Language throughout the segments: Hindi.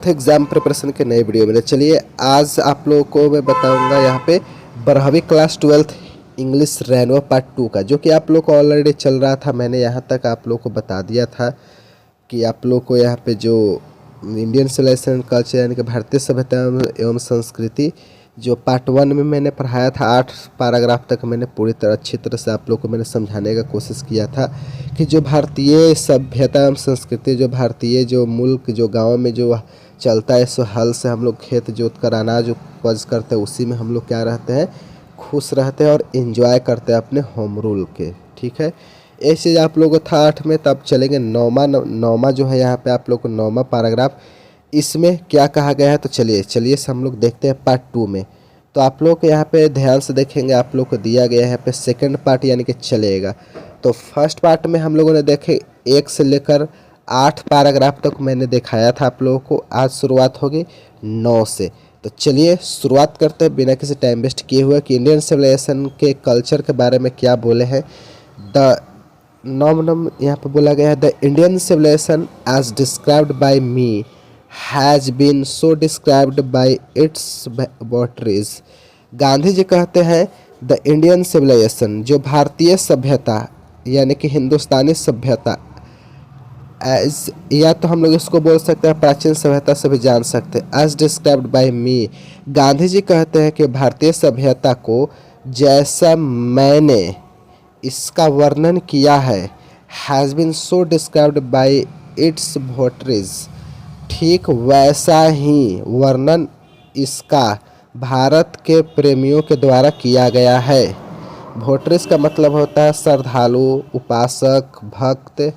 एग्जाम प्रिपरेशन के नए वीडियो में तो चलिए आज आप लोगों को मैं बताऊंगा यहाँ पे 12वीं क्लास 12th इंग्लिश रैनवा पार्ट 2 का, जो कि आप लोग को ऑलरेडी चल रहा था। मैंने यहाँ तक आप लोग को बता दिया था कि आप लोग को यहाँ पे जो इंडियन सिविलाइजेशन एंड कल्चर यानी कि भारतीय सभ्यता एवं संस्कृति जो पार्ट 1 में मैंने पढ़ाया था, 8 पैराग्राफ तक मैंने पूरी तरह अच्छी तरह से आप लोग को मैंने समझाने का कोशिश किया था कि जो भारतीय सभ्यता एवं संस्कृति, जो भारतीय जो मुल्क जो गाँव में जो चलता है, सो हल से हम लोग खेत जोत कर अनाज उपज करते हैं, उसी में हम लोग क्या रहते हैं, खुश रहते हैं और इन्जॉय करते हैं अपने होम रूल के। ठीक है, ये चीज़ आप लोगों को था 8 में। तब चलेंगे नौमा जो है यहाँ पे आप लोग को 9वां पैराग्राफ, इसमें क्या कहा गया है। तो चलिए से हम लोग देखते हैं पार्ट 2 में। तो आप लोग यहाँ पे ध्यान से देखेंगे, आप लोग को दिया गया है यहाँ पे सेकंड पार्ट यानी कि चलेगा। तो फर्स्ट पार्ट में हम लोगों ने देखे 1 से लेकर 8 पैराग्राफ तक मैंने दिखाया था आप लोगों को। आज शुरुआत होगी 9 से। तो चलिए शुरुआत करते हैं बिना किसी टाइम वेस्ट किए हुए कि इंडियन सिविलाइजेशन के कल्चर के बारे में क्या बोले हैं। द नॉमनम यहाँ पे बोला गया है, the Indian civilization as described by me has been so described by its votaries. Gandhi ji कहते हैं द इंडियन सिविलाइजेशन, जो भारतीय सभ्यता यानी कि हिंदुस्तानी सभ्यता, एज या तो हम लोग इसको बोल सकते हैं प्राचीन सभ्यता से भी जान सकते हैं, एज डिस्क्राइब्ड बाय मी। गांधी जी कहते हैं कि भारतीय सभ्यता को जैसा मैंने इसका वर्णन किया है, has been so described by its votaries, ठीक वैसा ही वर्णन इसका भारत के प्रेमियों के द्वारा किया गया है। वोटरीज का मतलब होता है श्रद्धालु, उपासक, भक्त।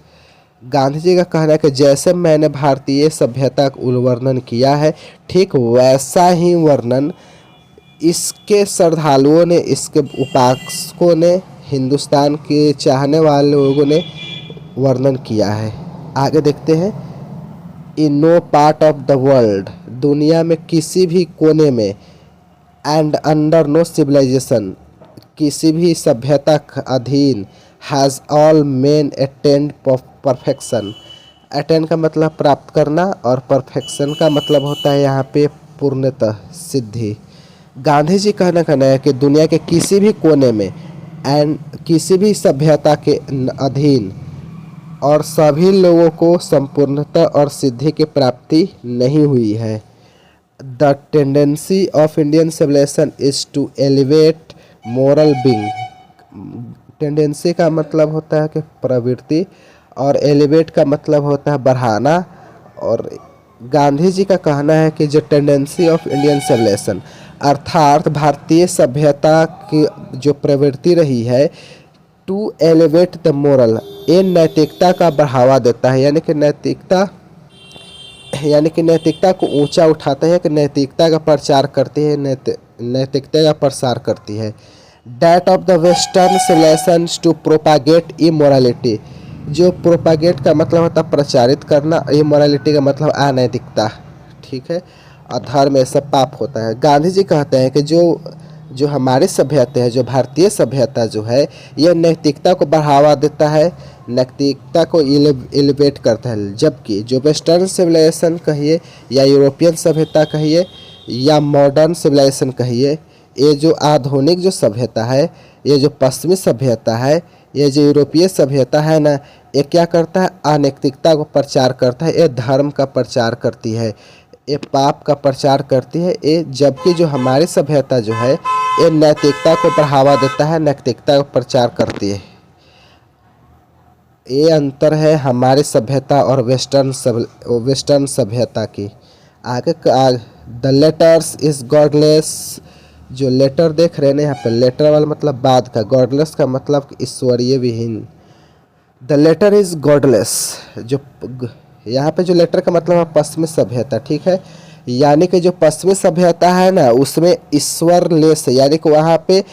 गांधी जी का कहना है कि जैसे मैंने भारतीय सभ्यता का वर्णन किया है, ठीक वैसा ही वर्णन इसके श्रद्धालुओं ने, इसके उपासकों ने, हिंदुस्तान के चाहने वाले लोगों ने वर्णन किया है। आगे देखते हैं, in no part of the world, दुनिया में किसी भी कोने में, एंड अंडर नो सिविलाइजेशन, किसी भी सभ्यता का अधीन, has all main attend perfection. Attend का मतलब प्राप्त करना और परफेक्शन का मतलब होता है यहाँ पे पूर्णतः सिद्धि। गांधी जी कहना है कि दुनिया के किसी भी कोने में एंड किसी भी सभ्यता के अधीन और सभी लोगों को संपूर्णता और सिद्धि की प्राप्ति नहीं हुई है। The tendency of Indian civilisation is to elevate moral being. Tendency का मतलब होता है कि प्रवृत्ति और एलिवेट का मतलब होता है बढ़ाना। और गांधी जी का कहना है कि जो टेंडेंसी ऑफ इंडियन सिविलाइजेशन अर्थात भारतीय सभ्यता की जो प्रवृत्ति रही है, टू एलिवेट द मोरल, ये नैतिकता का बढ़ावा देता है, यानी कि नैतिकता को ऊंचा उठाता है, कि नैतिकता का प्रचार करती है, नैतिकता का प्रसार करती है। That of the western civilisation to propagate immorality, जो प्रोपागेट का मतलब होता है प्रचारित करना, इमोरलिटी का मतलब अनैतिकता। ठीक है, अधर्म ऐसा पाप होता है। गांधी जी कहते हैं कि जो हमारी सभ्यता है, जो भारतीय सभ्यता जो है, यह नैतिकता को बढ़ावा देता है, नैतिकता को एलिवेट करता है। जबकि जो वेस्टर्न सिविलाइजेशन कहिए या यूरोपियन सभ्यता कहिए या मॉडर्न सिविलाइजेशन कहिए, ये जो आधुनिक जो सभ्यता है, ये जो पश्चिमी सभ्यता है, ये जो यूरोपीय सभ्यता है ना, ये क्या करता है, अनैतिकता को प्रचार करता है, ये धर्म का प्रचार करती है, ये पाप का प्रचार करती है। ये जबकि जो हमारी सभ्यता जो है, ये नैतिकता को बढ़ावा देता है, नैतिकता को प्रचार करती है। ये अंतर है हमारी सभ्यता और वेस्टर्न सभ्यता की। आगे द लेटर्स इज गॉडलेस, जो लेटर देख रहे हैं ना यहाँ पे, लेटर वाला मतलब बाद का, गॉडलेस का मतलब ईश्वरीय विहीन। द लेटर इज गॉडलेस, जो यहाँ पे जो लेटर का मतलब है पश्चिमी सभ्यता। ठीक है, यानी कि जो पश्चिमी सभ्यता है ना, उसमें ईश्वर लेस है, यानी कि वहाँ पे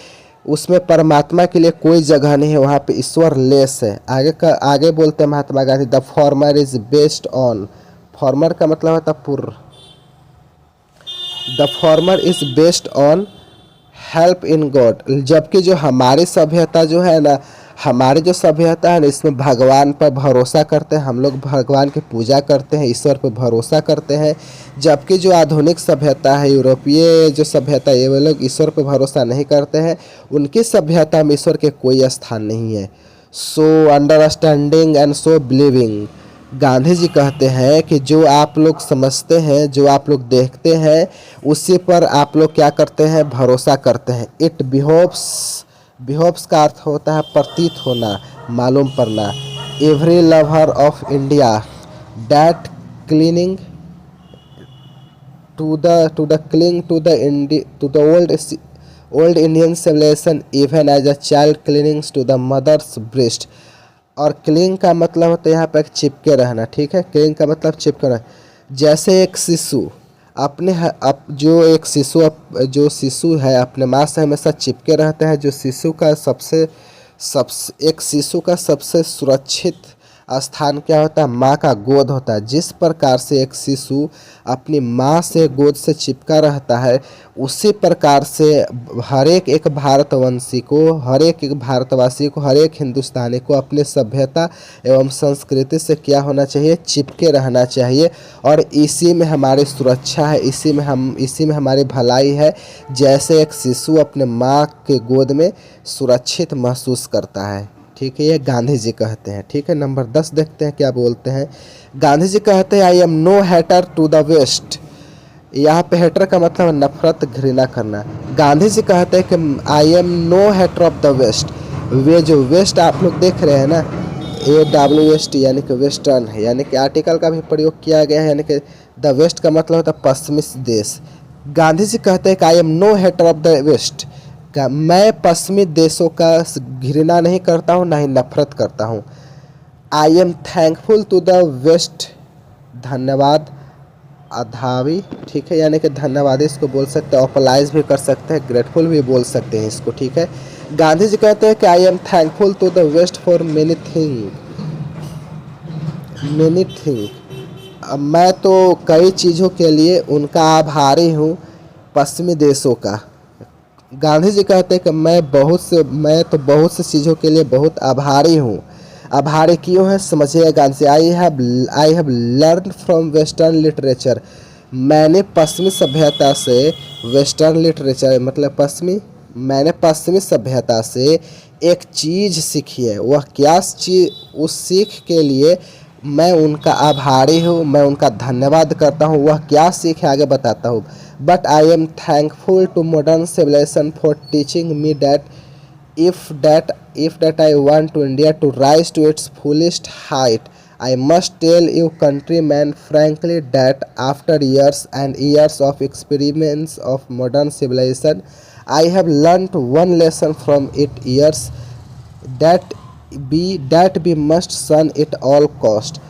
उसमें परमात्मा के लिए कोई जगह नहीं है, वहाँ पे ईश्वर लेस है। आगे बोलते हैं Mahatma Gandhi, the former is based on, former का मतलब होता पूर्व, the former is based on help in God, जबकि जो हमारी सभ्यता जो है ना, हमारी जो सभ्यता है इसमें भगवान पर भरोसा करते हैं, हम लोग भगवान की पूजा करते हैं, ईश्वर पर भरोसा करते हैं। जबकि जो आधुनिक सभ्यता है, यूरोपीय जो सभ्यता है, वे लोग ईश्वर पर भरोसा नहीं करते हैं। उनकी सभ्यता में ईश्वर के कोई स्थान नहीं है। So understanding and so believing, Gandhi ji कहते हैं कि जो आप लोग समझते हैं, जो आप लोग देखते हैं, उसी पर आप लोग क्या करते हैं, भरोसा करते हैं। इट बिहोव्स का अर्थ होता है प्रतीत होना, मालूम पड़ना। Every lover of India that cleaning to the cling to the old Indian civilization even as a child clings to the mother's breast। और क्लिंग का मतलब होता है यहाँ पे चिपके रहना, ठीक है। क्लिंग का मतलब चिपके रहना। जैसे एक शिशु अपने जो शिशु है अपने माँ से हमेशा चिपके रहता है। जो शिशु का शिशु का सबसे सुरक्षित स्थान क्या होता है, माँ का गोद होता है। जिस प्रकार से एक शिशु अपनी माँ से गोद से चिपका रहता है, उसी प्रकार से हर एक भारतवंशी को, हर एक भारतवासी को, हर एक हिंदुस्तानी को अपने सभ्यता एवं संस्कृति से क्या होना चाहिए, चिपके रहना चाहिए। और इसी में हमारी सुरक्षा है, इसी में हमारी भलाई है। जैसे एक शिशु अपने माँ के गोद में सुरक्षित महसूस करता है, ठीक है। ये गांधी जी कहते हैं, ठीक है। नंबर 10 देखते हैं क्या बोलते हैं। गांधी जी कहते हैं I am no hater to the west. यहाँ पे हेटर का मतलब नफरत, घृणा करना। गांधी जी कहते हैं कि I am no hater of the West. वे जो वेस्ट आप लोग देख रहे हैं ना, AWST यानी कि वेस्टर्न है, यानी कि आर्टिकल का भी प्रयोग किया गया है, यानी कि द वेस्ट का मतलब होता है पश्चिमी देश। गांधी जी कहते हैं कि I am no hater of the west, मैं पश्चिमी देशों का घृणा नहीं करता हूँ, ना ही नफरत करता हूँ। I am thankful to the west, धन्यवाद अधावी, ठीक है। यानी कि धन्यवाद इसको बोल सकते हैं, ऑपलाइज भी कर सकते हैं, ग्रेटफुल भी बोल सकते हैं इसको, ठीक है। गांधी जी कहते हैं कि I am thankful to the west for many thing. मैं तो कई चीज़ों के लिए उनका आभारी हूँ, पश्चिमी देशों का। गांधी जी कहते हैं कि मैं तो बहुत से चीज़ों के लिए बहुत आभारी हूँ। आभारी क्यों है समझिए Gandhi ji. I have learn from western literature. मैंने पश्चिमी सभ्यता से, वेस्टर्न लिटरेचर मतलब मैंने पश्चिमी सभ्यता से एक चीज़ सीखी है। वह क्या चीज़, उस सीख के लिए मैं उनका आभारी हूँ, मैं उनका धन्यवाद करता हूँ। वह क्या सीख है आगे बताता हूँ। But I am thankful to modern civilisation for teaching me that if that I want to India to rise to its fullest height, I must tell you countrymen frankly that after years and years of experiments of modern civilization, I have learnt one lesson from it years, that we must shun it all cost।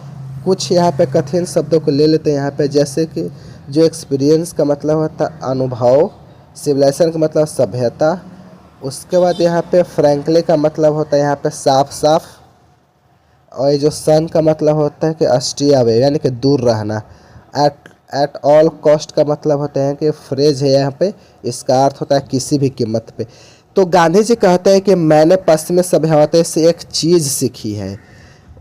कुछ यहाँ पे कठिन शब्दों को ले लेते हैं यहाँ पे, जैसे कि जो एक्सपीरियंस का मतलब होता है अनुभव, सिविलाइजेशन का मतलब सभ्यता, उसके बाद यहाँ पे फ्रैंकली का मतलब होता है यहाँ पे साफ साफ, और ये जो सन का मतलब होता है कि स्टे अवे यानी कि दूर रहना। एट ऑल कॉस्ट का मतलब होता है कि फ्रेज है यहाँ पे, इसका अर्थ होता है किसी भी कीमत पे। तो गांधी जी कहते हैं कि मैंने पश्चिमी सभ्यता से एक चीज़ सीखी है।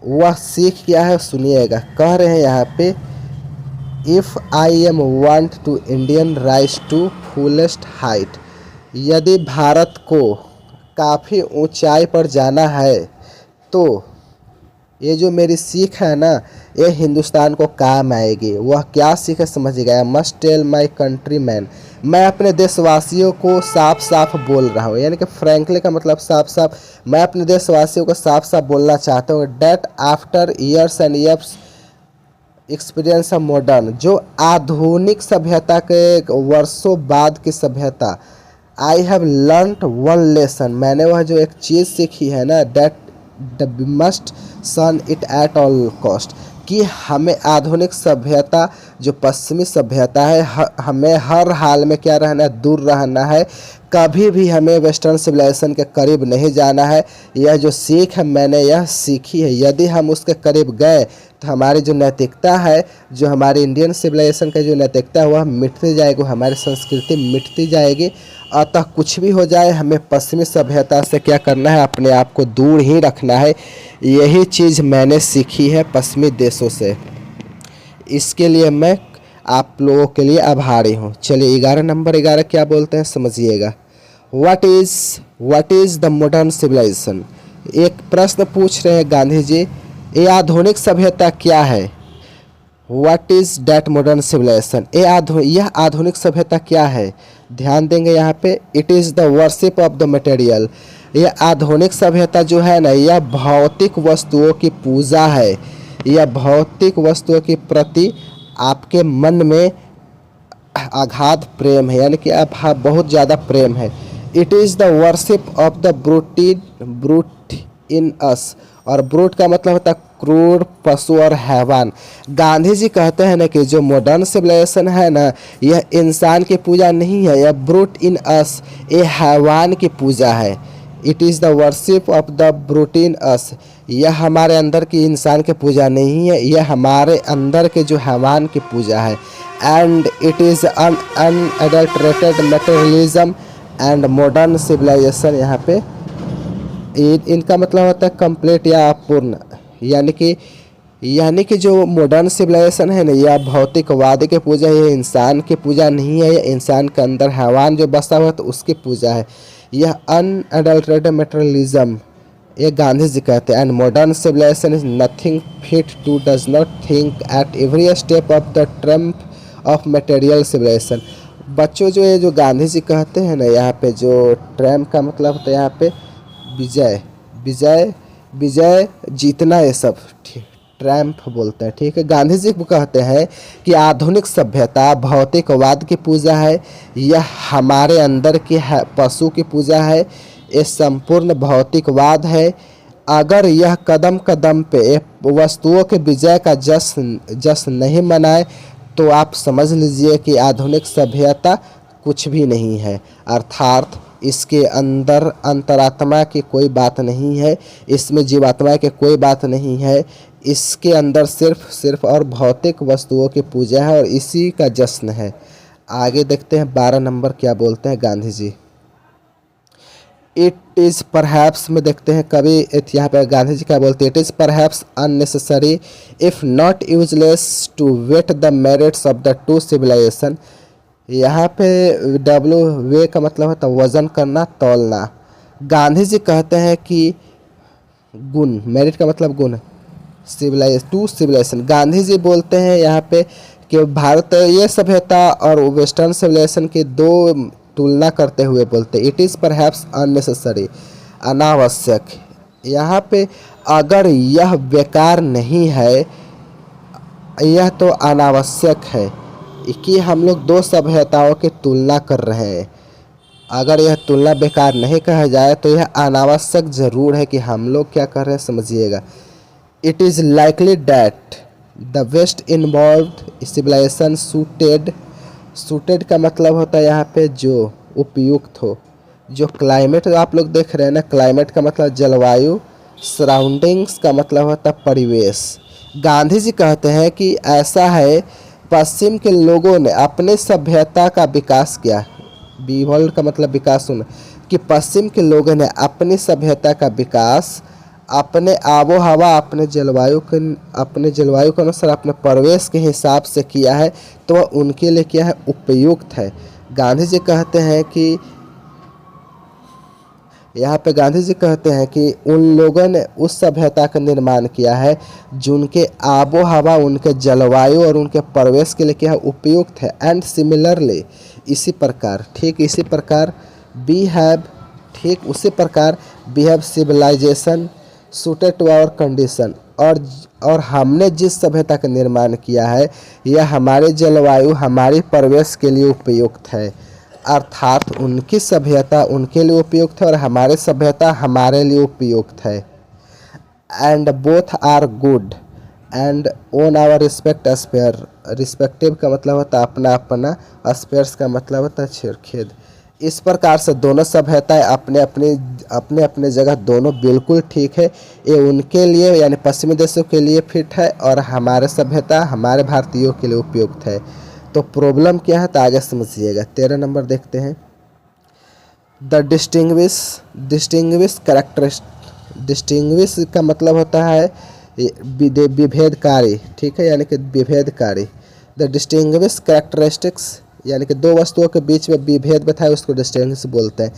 वह सीख क्या है सुनिएगा। कह रहे हैं यहाँ पे if I am want to Indian rise to fullest height, यदि भारत को काफ़ी ऊंचाई पर जाना है तो ये जो मेरी सीख है ना, ये हिंदुस्तान को काम आएगी। वह क्या सीख है समझिएगा। I must tell my country man, मैं अपने देशवासियों को साफ साफ बोल रहा हूँ, यानी कि फ्रैंकली का मतलब साफ साफ। मैं अपने देशवासियों को साफ साफ बोलना चाहता हूँ that after years and years experience of modern, जो आधुनिक सभ्यता के वर्षों बाद की सभ्यता, I have learned one lesson, मैंने वह जो एक चीज़ सीखी है ना, that we must shun it at all cost, कि हमें आधुनिक सभ्यता जो पश्चिमी सभ्यता है, हमें हर हाल में क्या रहना है, दूर रहना है। कभी भी हमें वेस्टर्न सिविलाइजेशन के करीब नहीं जाना है। यह जो सीख है मैंने यह सीखी है, यदि हम उसके करीब गए हमारी जो नैतिकता है, जो हमारी इंडियन सिविलाइजेशन का जो नैतिकता है वह मिटती जाएगी, हमारी संस्कृति मिटती जाएगी। अतः कुछ भी हो जाए हमें पश्चिमी सभ्यता से क्या करना है, अपने आप को दूर ही रखना है। यही चीज़ मैंने सीखी है पश्चिमी देशों से। इसके लिए मैं आप लोगों के लिए आभारी हूँ। चलिए 11 नंबर 11 क्या बोलते हैं समझिएगा। What is the modern civilisation. एक प्रश्न पूछ रहे हैं गांधी जी, ये आधुनिक सभ्यता क्या है। What is that modern civilisation, यह आधुनिक सभ्यता क्या है। ध्यान देंगे यहाँ पे, it is the worship of the material. यह आधुनिक सभ्यता जो है ना, यह भौतिक वस्तुओं की पूजा है। यह भौतिक वस्तुओं के प्रति आपके मन में अगाध प्रेम है, यानी कि आप बहुत ज़्यादा प्रेम है। It is the worship of the brute in us, और ब्रूट का मतलब होता है क्रूर, पशु और हैवान। गांधी जी कहते हैं ना कि जो मॉडर्न सिविलाइजेशन है ना, यह इंसान की पूजा नहीं है, यह ब्रूट इन अस, ये हैवान की पूजा है। It is the worship of the brute in us, यह हमारे अंदर की इंसान की पूजा नहीं है, यह हमारे अंदर के जो हैवान की पूजा है। And it is unadulterated materialism and modern civilization. यहाँ पे इनका मतलब होता है कंप्लीट या अपूर्ण, यानी कि जो मॉडर्न सिविलाइजेशन है ना, यह भौतिकवाद की पूजा है, यह इंसान की पूजा नहीं है, यह इंसान के अंदर हैवान जो बसा हुआ है तो उसकी पूजा है। यह अनएडल्टरेटेड मटेरियलिज्म, ये गांधी जी कहते हैं। And modern civilisation is nothing fit to does not think at every step of the trump of material civilisation. बच्चों जो ये जो गांधी जी कहते हैं ना, यहाँ पे जो ट्रम्प का मतलब होता है यहाँ पे विजय, विजय विजय जीतना, ये सब ट्रम्प बोलते हैं, ठीक है। गांधी जी कहते हैं कि आधुनिक सभ्यता भौतिकवाद की पूजा है, यह हमारे अंदर की पशु की पूजा है, ये संपूर्ण भौतिकवाद है। अगर यह कदम कदम पे वस्तुओं के विजय का जश्न नहीं मनाए तो आप समझ लीजिए कि आधुनिक सभ्यता कुछ भी नहीं है। अर्थात इसके अंदर अंतरात्मा की कोई बात नहीं है, इसमें जीवात्मा की कोई बात नहीं है, इसके अंदर सिर्फ और भौतिक वस्तुओं की पूजा है और इसी का जश्न है। आगे देखते हैं 12 नंबर क्या बोलते हैं गांधी जी। इट इज़ परहैप्स में देखते हैं कभी यहाँ पर गांधी जी क्या बोलते हैं, it is perhaps unnecessary if not useless to weigh the merits of the two civilisation. यहाँ पे वे का मतलब होता है वज़न करना, तौलना। गांधी जी कहते हैं कि गुण, मेरिट का मतलब गुण, टू सिविलाइजेशन। गांधी जी बोलते हैं यहाँ पे कि भारत ये सभ्यता और वेस्टर्न सिविलाइजेशन की दो तुलना करते हुए बोलते हैं इट इज़ परहैप्स अननेसेसरी, अनावश्यक। यहाँ पे अगर यह बेकार नहीं है, यह तो अनावश्यक है कि हम लोग दो सभ्यताओं की तुलना कर रहे हैं। अगर यह तुलना बेकार नहीं कहा जाए तो यह अनावश्यक ज़रूर है कि हम लोग क्या कर रहे हैं समझिएगा। It is likely that the west involved civilisation suited का मतलब होता है यहाँ पे जो उपयुक्त हो। जो क्लाइमेट आप लोग देख रहे हैं ना, क्लाइमेट का मतलब जलवायु, सराउंडिंग्स का मतलब होता है परिवेश। गांधी जी कहते हैं कि ऐसा है, पश्चिम के लोगों ने अपने सभ्यता का विकास किया। वर्ल्ड का मतलब विकास होना, कि पश्चिम के लोगों ने अपनी सभ्यता का विकास अपने आबो हवा, अपने जलवायु के अनुसार, अपने परिवेश के हिसाब से किया है, तो वह उनके लिए क्या है, उपयुक्त है। गांधी जी कहते हैं कि यहाँ पे गांधी जी कहते हैं कि उन लोगों ने उस सभ्यता का निर्माण किया है जिनके आबो हवा, उनके जलवायु और उनके परिवेश के लिए क्या है, उपयुक्त है। एंड सिमिलरली, इसी प्रकार, ठीक इसी प्रकार वी हैव, ठीक उसी प्रकार we have civilisation suited to our condition, और हमने जिस सभ्यता का निर्माण किया है यह हमारे जलवायु, हमारी परिवेश के लिए उपयुक्त है। अर्थात उनकी सभ्यता उनके लिए उपयुक्त है और हमारे सभ्यता हमारे लिए उपयुक्त है। And both are good and own our respective का मतलब होता है अपना अपना, स्पेयर्स का मतलब होता है खेद। इस प्रकार से दोनों सभ्यताएं अपने अपने जगह दोनों बिल्कुल ठीक है। ये उनके लिए यानी पश्चिमी देशों के लिए फिट है और हमारे सभ्यता हमारे भारतीयों के लिए उपयुक्त है। तो प्रॉब्लम क्या है तो आगे समझिएगा। 13 नंबर देखते हैं। द डिस्टिंग्विश डिस्टिंग्विश का मतलब होता है विभेदकारी, ठीक है, यानी कि विभेदकारी। द डिस्टिंग्विश कैरेक्टरिस्टिक्स यानी कि दो वस्तुओं के बीच में विभेद बताए उसको डिस्टिंग्विश बोलते हैं।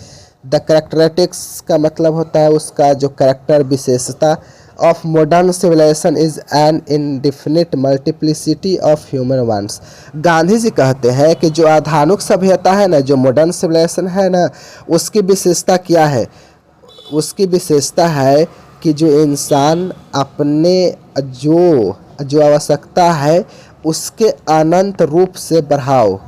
द कैरेक्टरिस्टिक्स का मतलब होता है उसका जो कैरेक्टर विशेषता of modern civilisation is an indefinite multiplicity of human wants. Gandhi ji कहते हैं कि जो आधुनिक सभ्यता है ना, जो मॉडर्न सिविलाइजेशन है ना, उसकी विशेषता क्या है? उसकी विशेषता है कि जो इंसान अपने जो आवश्यकता है उसके अनंत रूप से बढ़ाओ,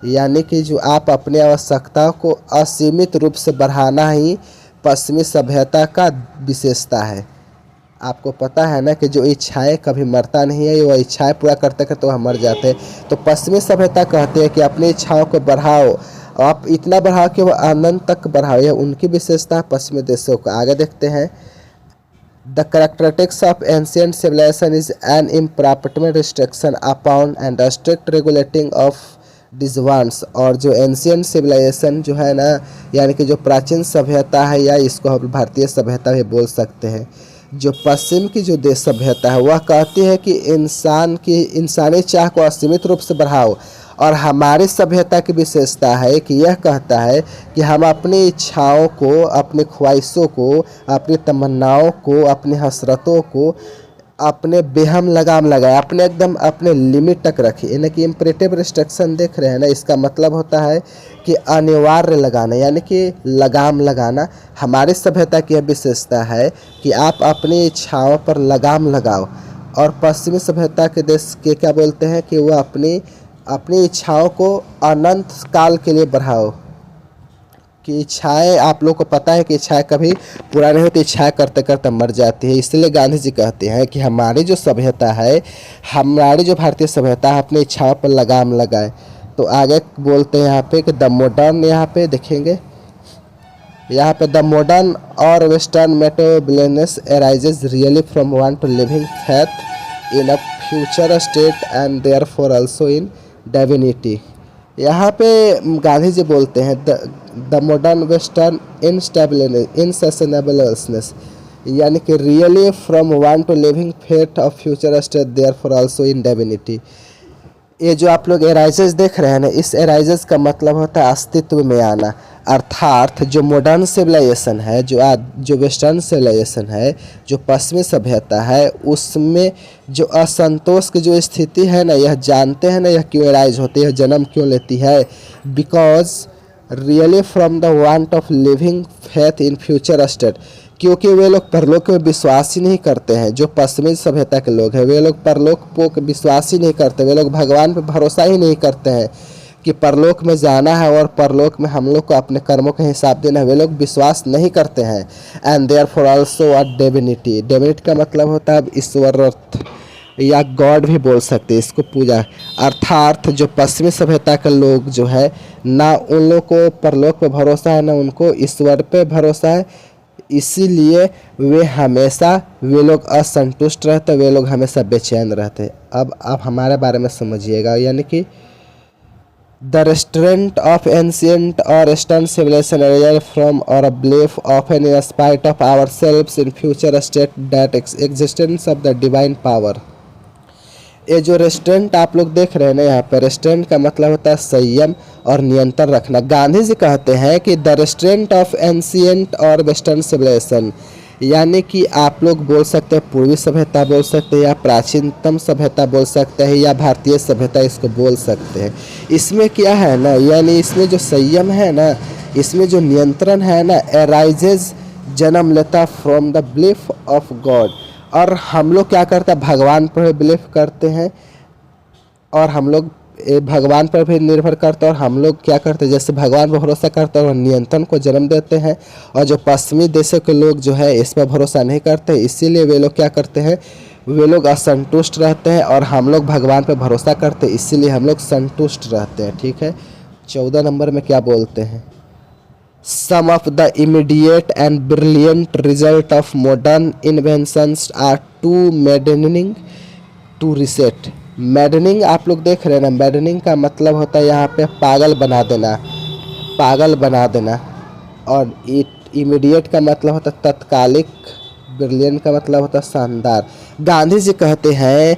यानी कि जो आप अपनी आवश्यकता को असीमित रूप से बढ़ाना ही पश्चिमी सभ्यता का विशेषता है। आपको पता है ना कि जो इच्छाएं कभी मरता नहीं है, वह इच्छाएं पूरा करते करते वह मर जाते हैं। तो पश्चिमी सभ्यता कहते हैं कि अपनी इच्छाओं को बढ़ाओ, आप इतना बढ़ाओ कि वह अनंत तक बढ़ाओ। यह उनकी विशेषता है पश्चिमी देशों का। आगे देखते हैं। The characteristics of ancient civilization is an improper restriction upon and strict regulating of these wants. और जो एंशिएंट सिविलाइजेशन जो है ना, यानी कि जो प्राचीन सभ्यता है, या इसको हम भारतीय सभ्यता भी बोल सकते हैं, जो पश्चिम की जो देश सभ्यता है वह कहती है कि इंसानी चाह को असीमित रूप से बढ़ाओ। और हमारी सभ्यता की विशेषता है कि यह कहता है कि हम अपनी इच्छाओं को, अपनी ख्वाहिशों को, अपनी तमन्नाओं को, अपनी हसरतों को अपने बेहम लगाम लगाए, अपने लिमिट तक रखिए। यानी कि इम्परेटिव रिस्ट्रिक्शन देख रहे हैं ना, इसका मतलब होता है कि अनिवार्य लगाना, यानी कि लगाम लगाना। हमारी सभ्यता की यह विशेषता है कि आप अपनी इच्छाओं पर लगाम लगाओ। और पश्चिमी सभ्यता के देश के क्या बोलते हैं कि वह अपनी इच्छाओं को अनंत काल के लिए बढ़ाओ। कि इच्छाएं, आप लोग को पता है कि इच्छाएं कभी पूरा नहीं होती, इच्छाएं करते करते मर जाती है। इसलिए गांधी जी कहते हैं कि हमारी जो सभ्यता है, हमारी जो भारतीय सभ्यता है, अपनी इच्छाओं पर लगाम लगाए। तो आगे बोलते हैं यहाँ पे कि द मॉडर्न, यहाँ पे देखेंगे, यहाँ पे द मॉडर्न और western metabolism arises really from want to living faith in a future state and therefore also in divinity. यहाँ पे गांधी जी बोलते हैं द मॉडर्न वेस्टर्न इनसस्टेनेबलनेस, यानी कि really from want to living faith of future state therefore also in divinity. ये जो आप लोग एराइजेस देख रहे हैं ना, इस एराइजेस का मतलब होता है अस्तित्व में आना। अर्थात जो मॉडर्न सिविलाइजेशन है, जो वेस्टर्न सिविलाइजेशन है, जो पश्चिमी सभ्यता है, उसमें जो असंतोष की जो स्थिति है ना, यह जानते हैं ना, यह क्यों एराइज होती है, जन्म क्यों लेती है? Because really from the want of living faith in future state, क्योंकि वे लोग परलोक में विश्वास ही नहीं करते हैं। जो पश्चिमी सभ्यता के लोग हैं, वे लोग परलोक को विश्वास ही नहीं करते। वे लोग भगवान पर भरोसा ही नहीं करते हैं कि परलोक में जाना है और परलोक में हम लोग को अपने कर्मों का हिसाब देना है। वे लोग विश्वास नहीं करते हैं। And therefore also a divinity. Divinity का मतलब होता है ईश्वर या गॉड भी बोल सकते हैं इसको, पूजा। अर्थात जो पश्चिमी सभ्यता के लोग जो है ना, उन लोग को परलोक पे भरोसा है, ना उनको ईश्वर पे भरोसा है। इसीलिए वे लोग असंतुष्ट रहते, वे लोग हमेशा बेचैन रहते। अब आप हमारे बारे में समझिएगा, यानी कि the restaurant of ancient or eastern civilisation arise from our belief often in spite of our selves in future state that existence of the divine power. ये जो रेस्टोरेंट आप लोग देख रहे हैं ना, यहाँ पर रेस्टोरेंट का मतलब होता है संयम और नियंत्रण रखना। गांधी जी कहते हैं कि द रेस्टोरेंट ऑफ एंशिएंट और वेस्टर्न सिविलाइजेशन, यानी कि आप लोग बोल सकते हैं पूर्वी सभ्यता बोल सकते हैं, या प्राचीनतम सभ्यता बोल सकते हैं, या भारतीय सभ्यता इसको बोल सकते हैं। इसमें क्या है ना, यानी इसमें जो संयम है ना, इसमें जो नियंत्रण है ना, एराइजेज जन्म लेता from the belief of God. और हम लोग क्या करते हैं, भगवान पर बिलीव करते हैं, और हम लोग भगवान पर भी निर्भर करते हैं। और हम लोग क्या करते हैं, जैसे भगवान पर भरोसा करते हैं और नियंत्रण को जन्म देते हैं। और जो पश्चिमी देशों के लोग जो है इस पर भरोसा नहीं करते, इसीलिए वे लोग क्या करते हैं, वे लोग असंतुष्ट रहते हैं। और हम लोग भगवान पर भरोसा करते हैं, इसीलिए हम लोग संतुष्ट रहते हैं। ठीक है। 14 नंबर में क्या बोलते हैं, Some of the immediate and brilliant result of modern inventions are too maddening to reset। Maddening आप लोग देख रहे हैं ना, मैडनिंग का मतलब होता है यहाँ पे पागल बना देना, पागल बना देना। और इमीडिएट का मतलब होता है तत्कालिक, ब्रिलियंट का मतलब होता है शानदार। गांधी जी कहते हैं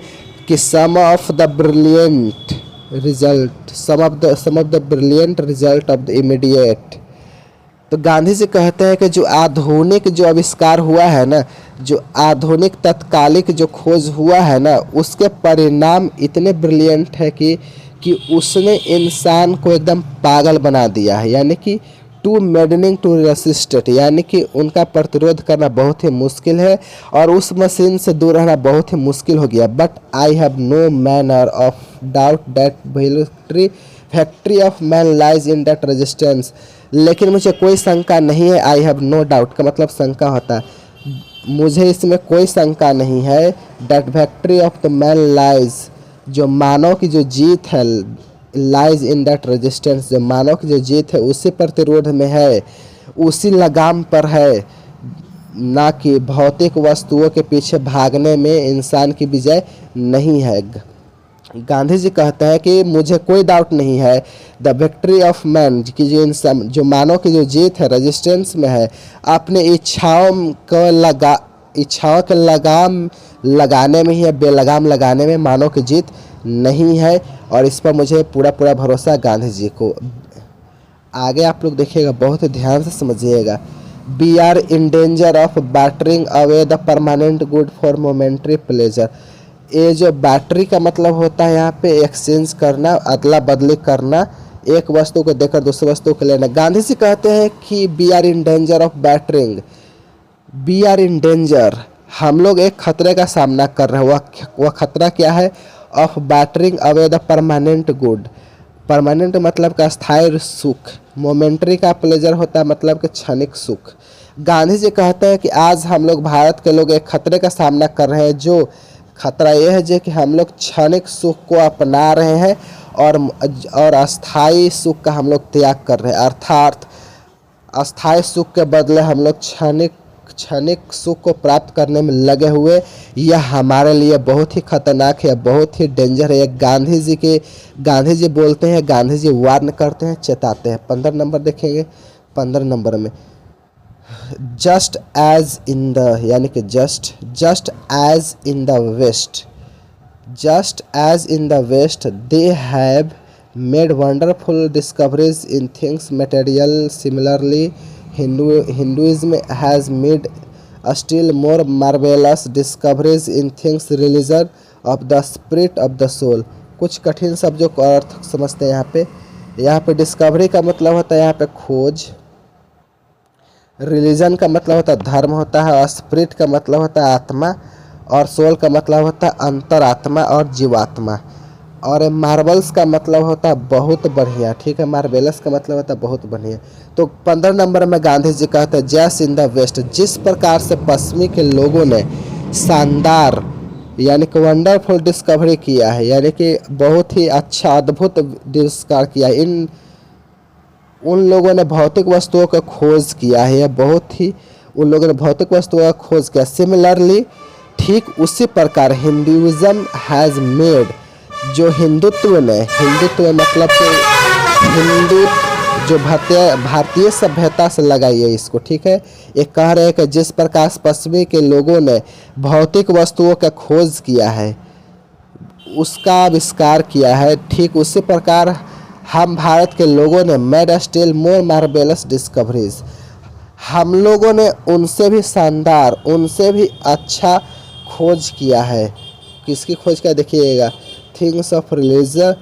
कि some of the brilliant result, some of the brilliant result of the immediate. तो गांधी जी कहते हैं कि जो आधुनिक जो आविष्कार हुआ है ना, जो आधुनिक तत्कालिक जो खोज हुआ है ना, उसके परिणाम इतने ब्रिलियंट है कि उसने इंसान को एकदम पागल बना दिया है। यानी कि टू मैडनिंग टू रेसिस्ट, यानी कि उनका प्रतिरोध करना बहुत ही मुश्किल है और उस मशीन से दूर रहना बहुत ही मुश्किल हो गया। But I have no manner of doubt that factory of man lies in that resistance. लेकिन मुझे कोई शंका नहीं है, आई हैव नो डाउट का मतलब शंका होता है, मुझे इसमें कोई शंका नहीं है। That factory of the man lies, जो मानव की जो जीत है, लाइज इन दैट रेजिस्टेंस, जो मानव की जो जीत है उसी प्रतिरोध में है, उसी लगाम पर है, ना कि भौतिक वस्तुओं के पीछे भागने में इंसान की विजय नहीं है। गांधी जी कहते हैं कि मुझे कोई डाउट नहीं है, द विक्ट्री ऑफ मैन, की जो इंसान, जो मानव की जो जीत है रेजिस्टेंस में है, अपने इच्छाओं के लगाम लगाने में ही है, बेलगाम लगाने में मानव की जीत नहीं है। और इस पर मुझे पूरा भरोसा गांधी जी को। आगे आप लोग देखिएगा, बहुत ध्यान से समझिएगा। We are in danger of battering away the permanent good for momentary pleasure. ये जो बैटरी का मतलब होता है यहाँ पे एक्सचेंज करना, अदला बदली करना, एक वस्तु को देकर दूसरी वस्तु को लेना। गांधी जी कहते हैं कि we are in danger of battering, we are in danger, हम लोग एक खतरे का सामना कर रहे हैं। वह खतरा क्या है? Of battering away the permanent good. Permanent मतलब का स्थायी सुख, मोमेंट्री का प्लेजर होता है मतलब कि क्षणिक सुख। गांधी जी कहते हैं कि आज हम लोग भारत के लोग एक खतरे का सामना कर रहे हैं, जो खतरा यह है जो कि हम लोग क्षणिक सुख को अपना रहे हैं और अस्थाई सुख का हम लोग त्याग कर रहे हैं। अर्थात अस्थाई सुख के बदले हम लोग क्षणिक सुख को प्राप्त करने में लगे हुए। यह हमारे लिए बहुत ही खतरनाक है, बहुत ही डेंजर है। गांधी जी बोलते हैं, गांधी जी वार्न करते हैं, चेताते हैं। 15 नंबर देखेंगे। 15 नंबर में जस्ट एज इन द, यानी कि just as in the west, just as in the west they have made wonderful discoveries in things material, similarly Hinduism has made still more marvelous discoveries in things religion of the spirit of the soul। कुछ कठिन शब्दों को अर्थ समझते हैं यहाँ पे डिस्कवरी का मतलब होता है यहाँ पे खोज, रिलीजन का मतलब होता है धर्म होता है, और स्पिरिट का मतलब होता है आत्मा, और सोल का मतलब होता है अंतरात्मा और जीवात्मा, और मार्बल्स का मतलब होता है बहुत बढ़िया। ठीक है, मार्बेलस का मतलब होता है बहुत बढ़िया। तो 15 नंबर में गांधी जी कहते हैं जस्ट इन द वेस्ट, जिस प्रकार से पश्चिमी के लोगों ने शानदार यानी कि वंडरफुल डिस्कवरी किया है, यानी कि बहुत ही अच्छा अद्भुत डिस्कवर किया है, उन लोगों ने भौतिक वस्तुओं का खोज किया है, बहुत ही उन लोगों ने भौतिक वस्तुओं का खोज किया। सिमिलरली, ठीक उसी प्रकार हिंदुइज्म हैज़ मेड, जो हिंदुत्व ने, हिंदुत्व मतलब कि हिंदू जो भारतीय सभ्यता से लगाई है इसको। ठीक है, ये कह रहे हैं कि जिस प्रकार पश्चिमी के लोगों ने भौतिक वस्तुओं का खोज किया है, उसका आविष्कार किया है, ठीक उसी प्रकार हम भारत के लोगों ने made still more marvellous discoveries, हम लोगों ने उनसे भी शानदार, उनसे भी अच्छा खोज किया है। किसकी खोज किया देखिएगा, थिंग्स ऑफ रिलीजन,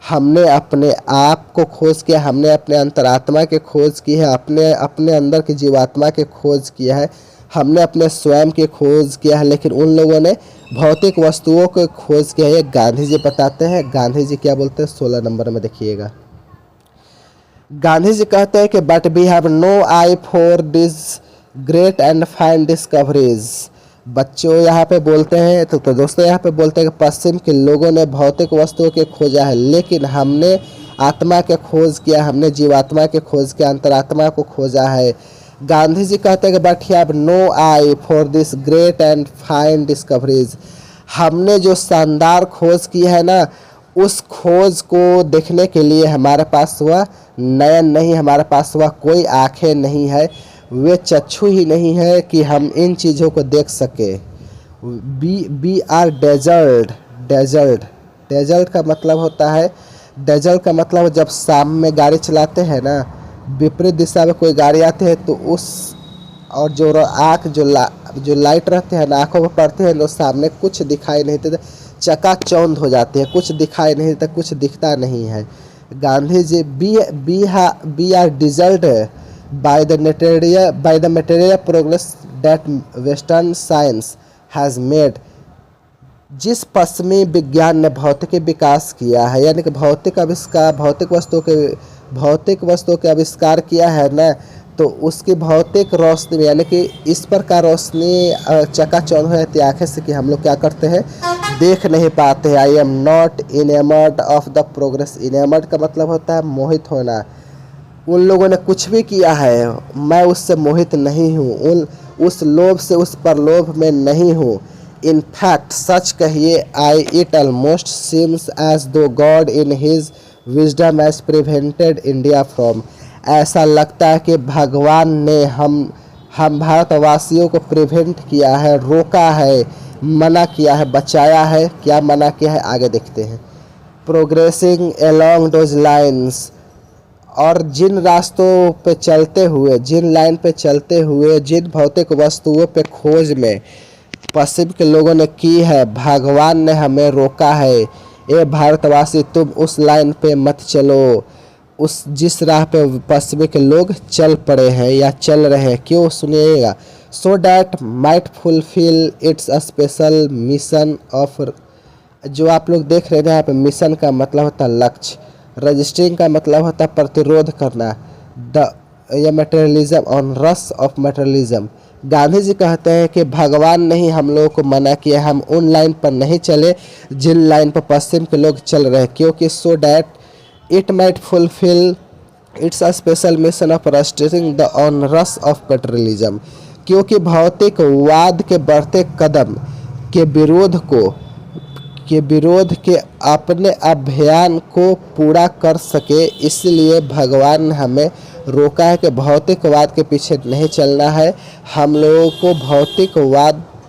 हमने अपने आप को खोज किया, हमने अपने अंतरात्मा के खोज की है, अपने अंदर की जीवात्मा के खोज किया है, हमने अपने स्वयं की खोज किया है, लेकिन उन लोगों ने भौतिक वस्तुओं को खोज किया है। गांधी जी बताते हैं, गांधी जी क्या बोलते हैं 16 नंबर में देखिएगा। गांधी जी कहते हैं कि but we have no eye for this great and fine discoveries. बच्चों यहाँ पे बोलते हैं, तो दोस्तों यहाँ पे बोलते हैं कि पश्चिम के लोगों ने भौतिक वस्तुओं के खोजा है, लेकिन हमने आत्मा के खोज किया, हमने जीवात्मा के खोज किया, अंतरात्मा को खोजा है। गांधी जी कहते हैं कि but have no eye for this great and fine discoveries. हमने जो शानदार खोज की है ना, उस खोज को देखने के लिए हमारे पास वह नयन नहीं, हमारे पास वह कोई आँखें नहीं है, वे चक्षु ही नहीं है कि हम इन चीज़ों को देख सके। We are desert. Desert desert का मतलब होता है, डेजर्ट का मतलब जब शाम में गाड़ी चलाते हैं ना, विपरीत दिशा में कोई गाड़ी आती है तो उस और जो आँख जो लाइट रहते हैं ना, आँखों पर पड़ते हैं तो सामने कुछ दिखाई नहीं देता, चकाचौंध हो जाती है, कुछ दिखाई नहीं देता, कुछ दिखता नहीं है। Gandhi ji we are desert by the material progress that western science has made. जिस पश्चिमी विज्ञान ने भौतिक विकास किया है, यानी कि भौतिक वस्तुओं के आविष्कार किया है ना, तो उसकी भौतिक रोशनी यानी कि इस प्रकार रोशनी चकाचौंध हो जाती है आँखें से कि हम लोग क्या करते हैं, देख नहीं पाते हैं। I am not enamoured of the progress. Enamoured का मतलब होता है मोहित होना। उन लोगों ने कुछ भी किया है, मैं उससे मोहित नहीं हूँ, उस लोभ से, उस परलोभ में नहीं हूँ। इन फैक्ट सच कहिए, I it almost seems as though God in his wisdom has prevented India from. ऐसा लगता है कि भगवान ने हम भारतवासियों को प्रिवेंट किया है, रोका है, मना किया है, बचाया है। क्या मना किया है, आगे देखते हैं। प्रोग्रेसिंग अलोंग दोज लाइन्स, और जिन रास्तों पे चलते हुए, जिन लाइन पे चलते हुए, जिन भौतिक वस्तुओं पे खोज में पश्चिम के लोगों ने की है, भगवान ने हमें रोका है। ए भारतवासी, तुम उस लाइन पे मत चलो, उस जिस राह पे पश्चिमी के लोग चल पड़े हैं या चल रहे हैं। क्यों, सुनिएगा। So that might fulfil it's a special mission of. जो आप लोग देख रहे हैं यहाँ पे, मिशन का मतलब होता है लक्ष्य, रजिस्टरिंग का मतलब होता है प्रतिरोध करना, या मटेरियलिज्म ऑन रस ऑफ मटेरियलिज्म। गांधी जी कहते हैं कि भगवान ने ही हम लोगों को मना किया, हम उन लाइन पर नहीं चले जिन लाइन पर पश्चिम के लोग चल रहे हैं। क्योंकि so that it might fulfil it's a special mission of registering the on रस ऑफ मटेरियलिज्म। क्योंकि भौतिकवाद के बढ़ते कदम के विरोध के अपने अभियान को पूरा कर सके, इसलिए भगवान ने हमें रोका है कि भौतिकवाद के पीछे नहीं चलना है। हम लोगों को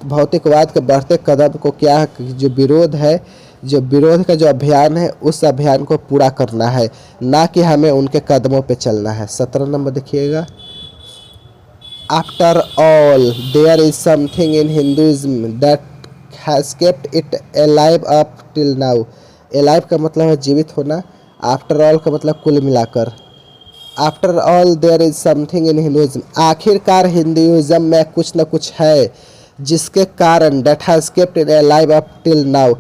भौतिकवाद के बढ़ते कदम को क्या जो विरोध है, जो विरोध का जो अभियान है, उस अभियान को पूरा करना है, ना कि हमें उनके कदमों पे चलना है। 17 नंबर देखिएगा। After all there is something in Hinduism that has kept it alive up till now. Alive का मतलब है जीवित होना, आफ्टर ऑल का मतलब कुल मिलाकर। After all there is something in Hinduism, आखिरकार हिंदुइज्म में कुछ न कुछ है जिसके कारण that has kept it alive up till now,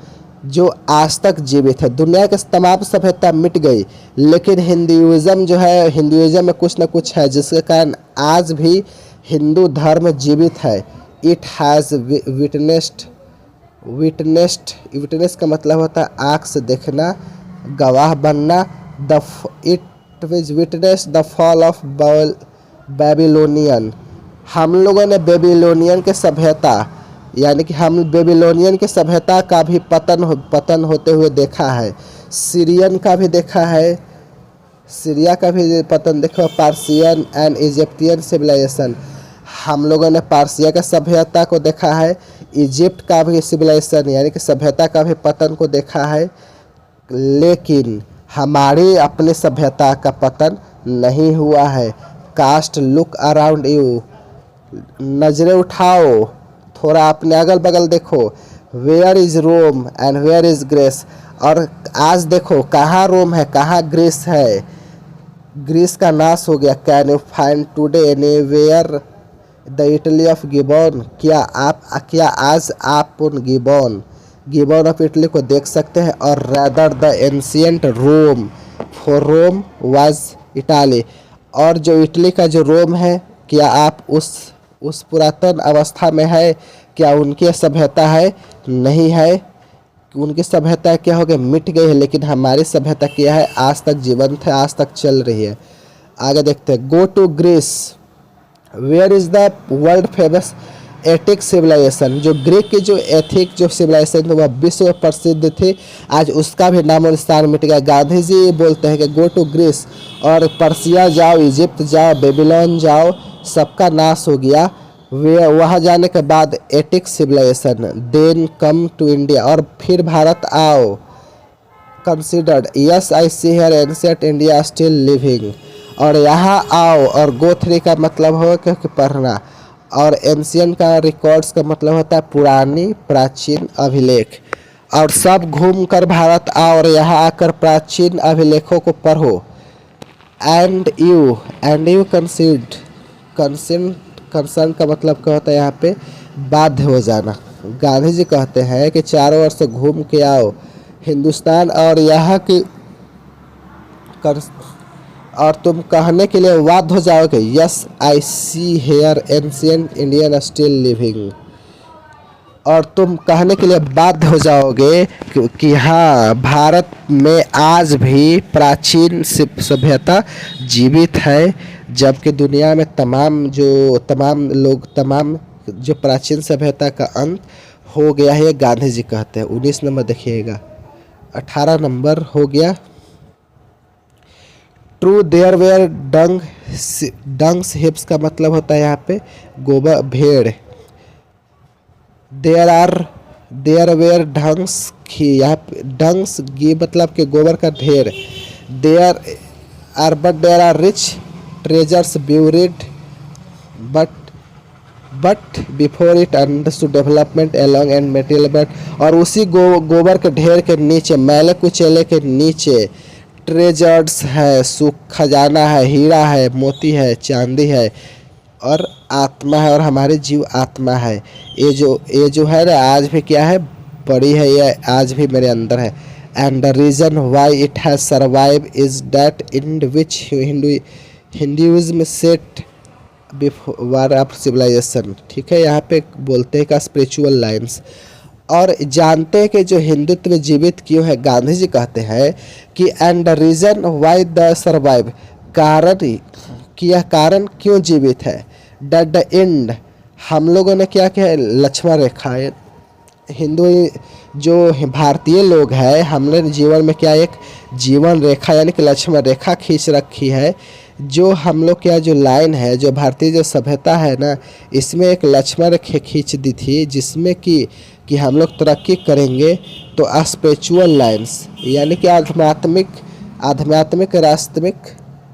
जो आज तक जीवित है। दुनिया के तमाम सभ्यता मिट गई, लेकिन हिंदुइज्म जो है, हिंदुइज्म में कुछ न कुछ है जिसके कारण आज भी हिंदू धर्म जीवित है। इट हैज़ विटनेस का मतलब होता है आँख से देखना, गवाह बनना। It witness the fall of Babylonian. हम लोगों ने बेबीलोनियन के सभ्यता, यानी कि हम बेबीलोनियन के सभ्यता का भी पतन होते हुए देखा है। सीरियन का भी देखा है, सीरिया का भी पतन देखो। पार्सियन एंड इजिप्टियन सिविलाइजेशन, हम लोगों ने पार्सिया के सभ्यता को देखा है, इजिप्ट का भी सिविलाइजेशन यानी कि सभ्यता का भी पतन को देखा है, लेकिन हमारी अपनी सभ्यता का पतन नहीं हुआ है। कास्ट लुक अराउंड यू, नजरें उठाओ, थोड़ा अपने अगल बगल देखो। Where is Rome and where is Greece, और आज देखो कहाँ रोम है, कहाँ ग्रीस है। ग्रीस का नाश हो गया। Can you find today anywhere the Italy of gibbon, क्या आज आप उन गिबॉन ऑफ इटली को देख सकते हैं। और rather the ancient Rome, for Rome was Italy, और जो इटली का जो रोम है, क्या आप उस पुरातन अवस्था में है, क्या उनकी सभ्यता है, नहीं है। उनकी सभ्यता क्या हो गई, मिट गई है, लेकिन हमारी सभ्यता क्या है, आज तक जीवंत है, आज तक चल रही है। आगे देखते हैं, go to Greece, where is the world famous ethic civilisation. जो ग्रीक की जो एथिक जो सिविलाइजेशन थी वह विश्व में प्रसिद्ध थी, आज उसका भी नामो निशान मिट गया। गांधी जी बोलते हैं कि गो टू ग्रीस, और पर्सिया जाओ, इजिप्ट जाओ, बेबीलोन जाओ, सबका नाश हो गया। वे वहाँ जाने के बाद ethic civilisation, then come to India, और फिर भारत आओ। Considered, yes I see here ancient India still living, और यहाँ आओ। और गो थ्री का मतलब हो कि पढ़ना, और एंशिएंट का रिकॉर्ड्स का मतलब होता है पुरानी, प्राचीन अभिलेख। और सब घूम कर भारत आओ और यहाँ आकर प्राचीन अभिलेखों को पढ़ो। एंड यू कंसेंट का मतलब क्या होता है यहाँ पे, बाध्य हो जाना। गांधी जी कहते हैं कि चारों ओर से घूम के आओ हिंदुस्तान और यहाँ की और तुम कहने के लिए बाध्य हो जाओगे, yes I see here ancient Indian still living, और तुम कहने के लिए बाध्य हो जाओगे कि हाँ, भारत में आज भी प्राचीन सभ्यता जीवित है, जबकि दुनिया में तमाम जो प्राचीन सभ्यता का अंत हो गया है, गांधी जी कहते हैं। 19 नंबर देखिएगा। 18 नंबर हो गया, ट्रू देयर वेयर डंग्स हिप्स का मतलब होता है यहाँ पे गोबर, भेड़। देयर वेयर ढंग्स घी, यहाँ पे ढंग्स घी मतलब कि गोबर का ढेर। There are rich treasures buried but before it understood development along and material but, और उसी गोबर के ढेर के नीचे, मैले कुचेले के नीचे ट्रेजर्स है, सुख खजाना है, हीरा है, मोती है, चांदी है, और आत्मा है, और हमारे जीव आत्मा है। ये जो है ना, आज भी क्या है, पड़ी है, ये आज भी मेरे अंदर है। And the reason why it has survive is that in which Hinduism set before of civilisation. ठीक है, यहाँ पे बोलते हैं का स्पिरिचुअल लाइन्स, और जानते हैं कि जो हिंदुत्व जीवित क्यों है। गांधी जी कहते हैं कि and the reason why the survive, कारण कि यह कारण क्यों जीवित है। डेट द एंड, हम लोगों ने क्या किया, लक्ष्मण रेखा, हिंदू जो भारतीय लोग हैं, हमने जीवन में क्या एक जीवन रेखा यानी कि लक्ष्मण रेखा खींच रखी है। जो हम लोग क्या जो लाइन है, जो भारतीय जो सभ्यता है ना, इसमें एक लक्ष्मण रेखा खींच दी थी, जिसमें कि हम लोग तरक्की करेंगे तो स्पिरिचुअल लाइन्स यानी कि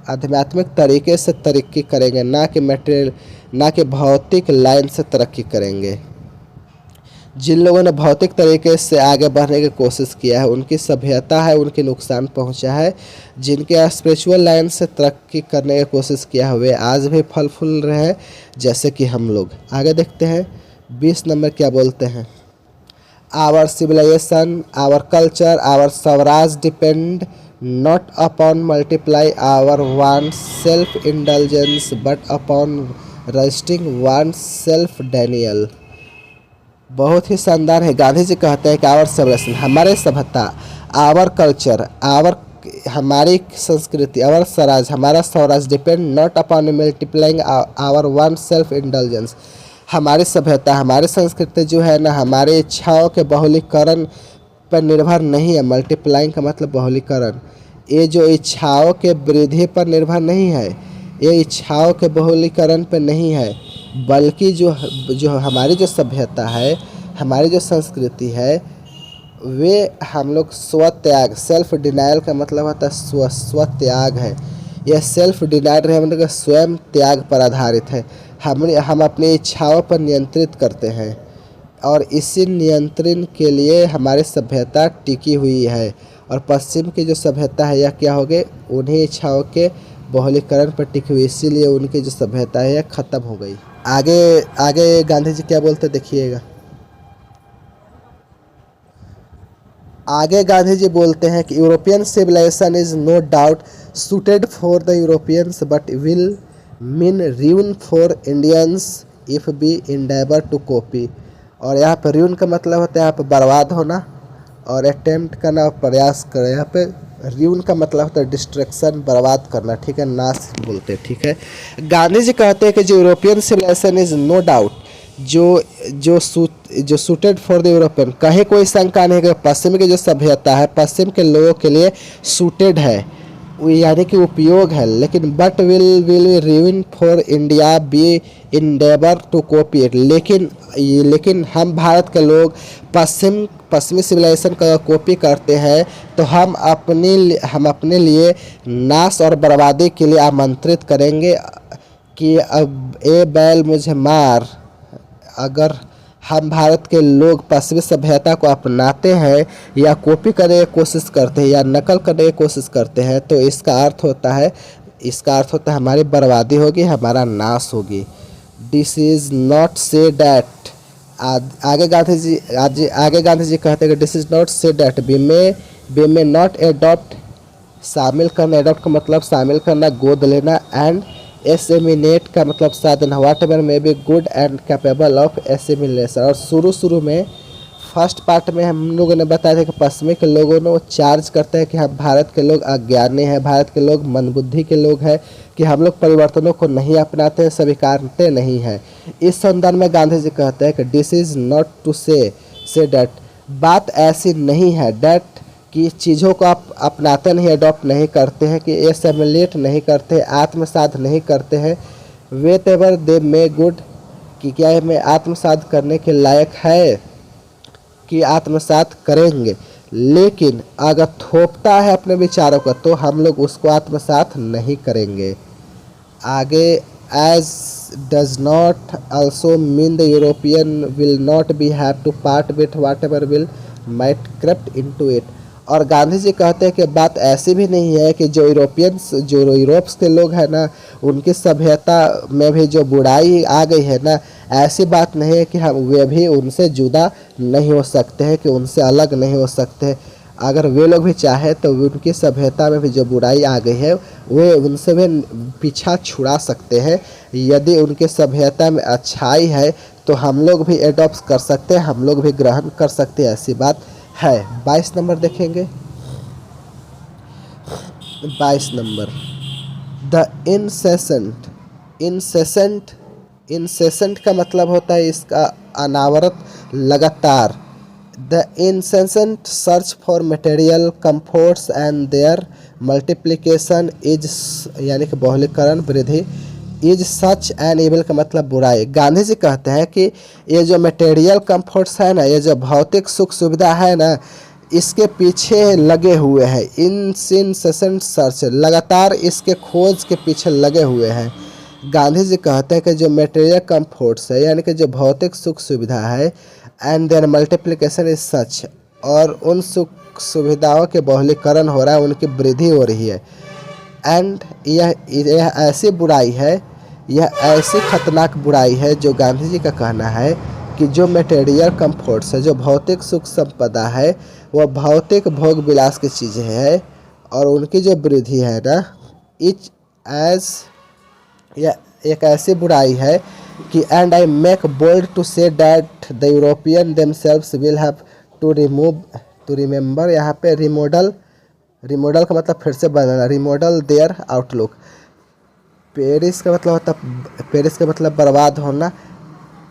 आध्यात्मिक तरीके से तरक्की करेंगे, ना कि मटेरियल, ना कि भौतिक लाइन से तरक्की करेंगे। जिन लोगों ने भौतिक तरीके से आगे बढ़ने की कोशिश किया है, उनकी सभ्यता है, उनके नुकसान पहुंचा है। जिनके स्पिरिचुअल लाइन से तरक्की करने की कोशिश किया है, वे आज भी फल फूल रहे हैं, जैसे कि हम लोग। आगे देखते हैं 20 नंबर क्या बोलते हैं। Our civilisation, our culture, our swaraj depend not upon multiply our one's self indulgence but upon resting one's self denial। बहुत ही शानदार है। गांधी जी कहते हैं कि आवर सिविलाइजेशन, हमारे सभ्यता, आवर कल्चर, हमारी संस्कृति, आवर स्वराज, हमारा Swaraj depend not upon multiplying hour one self indulgence. हमारी सभ्यता, हमारी संस्कृति जो है ना, हमारे इच्छाओं के बहुलीकरण पर निर्भर नहीं है। मल्टीप्लाइंग का मतलब बहुलीकरण। ये जो इच्छाओं के वृद्धि पर निर्भर नहीं है, ये इच्छाओं के बहुलीकरण पर नहीं है, बल्कि जो हमारी जो सभ्यता है, हमारी जो संस्कृति है, वे हम लोग स्वत्याग, सेल्फ डिनाइल का मतलब होता है स्वत्याग है। यह सेल्फ डिनाइल है मतलब स्वयं त्याग पर आधारित है। हम अपनी इच्छाओं पर नियंत्रित करते हैं, और इसी नियंत्रण के लिए हमारी सभ्यता टिकी हुई है। और पश्चिम की जो सभ्यता है, यह क्या हो गए, उन्हीं इच्छाओं के बहुलीकरण पर टिकी हुई, इसीलिए उनकी जो सभ्यता है यह खत्म हो गई। आगे गांधी जी क्या बोलते देखिएगा। आगे गांधी जी बोलते हैं कि European civilisation is no doubt suited for the Europeans but will mean ruin for Indians if we endeavor to copy. और यहाँ पर ruin का मतलब होता है यहाँ पर बर्बाद होना, और अटेम्प्ट करना प्रयास करें। यहाँ पे र्यून का मतलब होता है डिस्ट्रक्शन, बर्बाद करना, ठीक है, नाश बोलते हैं, ठीक है। गांधी जी कहते हैं कि जो European civilisation is no doubt जो सूटेड फॉर द यूरोपियन, कहीं कोई शंका नहीं कि पश्चिम की जो सभ्यता है पश्चिम के लोगों के लिए सूटेड है, यानी कि उपयोग है, लेकिन but will be vain for India be endeavour to copy it, लेकिन हम भारत के लोग पश्चिमी सिविलाइजेशन का कॉपी करते हैं तो हम अपने लिए नाश और बर्बादी के लिए आमंत्रित करेंगे कि अब ए बैल मुझे मार। अगर हम भारत के लोग पश्चिमी सभ्यता को अपनाते हैं या कॉपी करने की कोशिश करते हैं या नकल करने की कोशिश करते हैं तो इसका अर्थ होता है हमारी बर्बादी होगी, हमारा नाश होगी। This is not say that, आगे गांधी जी कहते हैं कि this is not say that we may not adopt, शामिल करना, एडॉप्ट का मतलब शामिल करना, गोद लेना, एंड एसिमिनेट का मतलब साधन, whatever may be good and capable of assimilation. और शुरू में फर्स्ट पार्ट में हम लोगों ने बताया था कि पश्चिमी के लोगों ने चार्ज करते हैं कि हम भारत के लोग अज्ञानी हैं, भारत के लोग मंदबुद्धि के लोग हैं, कि हम लोग परिवर्तनों को नहीं अपनाते हैं, स्वीकारते नहीं हैं। इस संदर्भ में गांधी जी कहते हैं कि this is not to say that, बात ऐसी नहीं है डैट कि चीज़ों को आप अपनाते नहीं, अडॉप्ट नहीं करते हैं, कि एसिमिलेट नहीं करते हैं, आत्मसात नहीं करते हैं, whatever they may good, कि क्या हमें आत्मसात करने के लायक है कि आत्मसात करेंगे, लेकिन अगर थोपता है अपने विचारों का तो हम लोग उसको आत्मसात नहीं करेंगे। आगे as does not also mean the European will not be have to part with whatever will might crept into it। और गांधी जी कहते हैं कि बात ऐसी भी नहीं है कि जो यूरोप्स के लोग हैं ना उनकी सभ्यता में भी जो बुराई आ गई है ना, ऐसी बात नहीं है कि हम वे भी उनसे जुदा नहीं हो सकते हैं, कि उनसे अलग नहीं हो सकते। अगर वे लोग भी चाहे तो उनकी सभ्यता में भी जो बुराई आ गई है वे उनसे भी पीछा छुड़ा सकते हैं। यदि उनकी सभ्यता में अच्छाई है तो हम लोग भी एडॉप्ट कर सकते हैं, हम लोग भी ग्रहण कर सकते हैं, ऐसी बात है। 22 नंबर देखेंगे। 22 नंबर, द इंसेसेंट का मतलब होता है इसका अनावरत, लगातार। The incessant search for material comforts and their multiplication is, यानी कि बहुलीकरण, वृद्धि, इज सच एन इविल का मतलब बुराई। गांधी जी कहते हैं कि ये जो मटेरियल कंफर्ट्स है ना, ये जो भौतिक सुख सुविधा है ना, इसके पीछे लगे हुए हैं, इंसेसेंट सर्च, लगातार इसके खोज के पीछे लगे हुए हैं। गांधी जी कहते हैं कि जो मटेरियल कंफर्ट्स है यानी कि जो भौतिक सुख सुविधा है, and their multiplication is such, और उन सुख सुविधाओं के बहुलीकरण हो रहा है, उनकी वृद्धि हो रही है। एंड यह ऐसी बुराई है, यह ऐसी खतरनाक बुराई है, जो गांधी जी का कहना है कि जो मटेरियल कंफर्ट्स है, जो भौतिक सुख संपदा है, वह भौतिक भोग विलास की चीज़ें हैं, और उनकी जो वृद्धि है ना, इच एज, यह एक ऐसी बुराई है कि and I make bold to say that the European themselves will have to remember, यहाँ पे रिमॉडल का मतलब फिर से बनाना, रिमॉडल देयर आउटलुक। पेरिस का मतलब बर्बाद होना।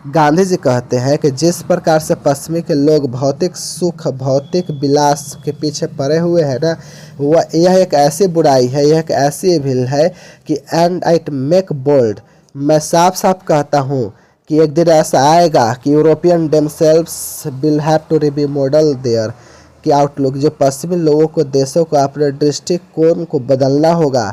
गांधी जी कहते हैं कि जिस प्रकार से पश्चिमी के लोग भौतिक सुख, भौतिक विलास के पीछे पड़े हुए हैं ना, यह एक ऐसी बुराई है, यह एक ऐसी इविल है कि एंड आई मेक बोल्ड, मैं साफ साफ कहता हूँ कि एक दिन ऐसा आएगा कि European themselves will have to remodel their की आउटलुक, जो पश्चिमी लोगों को, देशों को अपने दृष्टिकोण को बदलना होगा,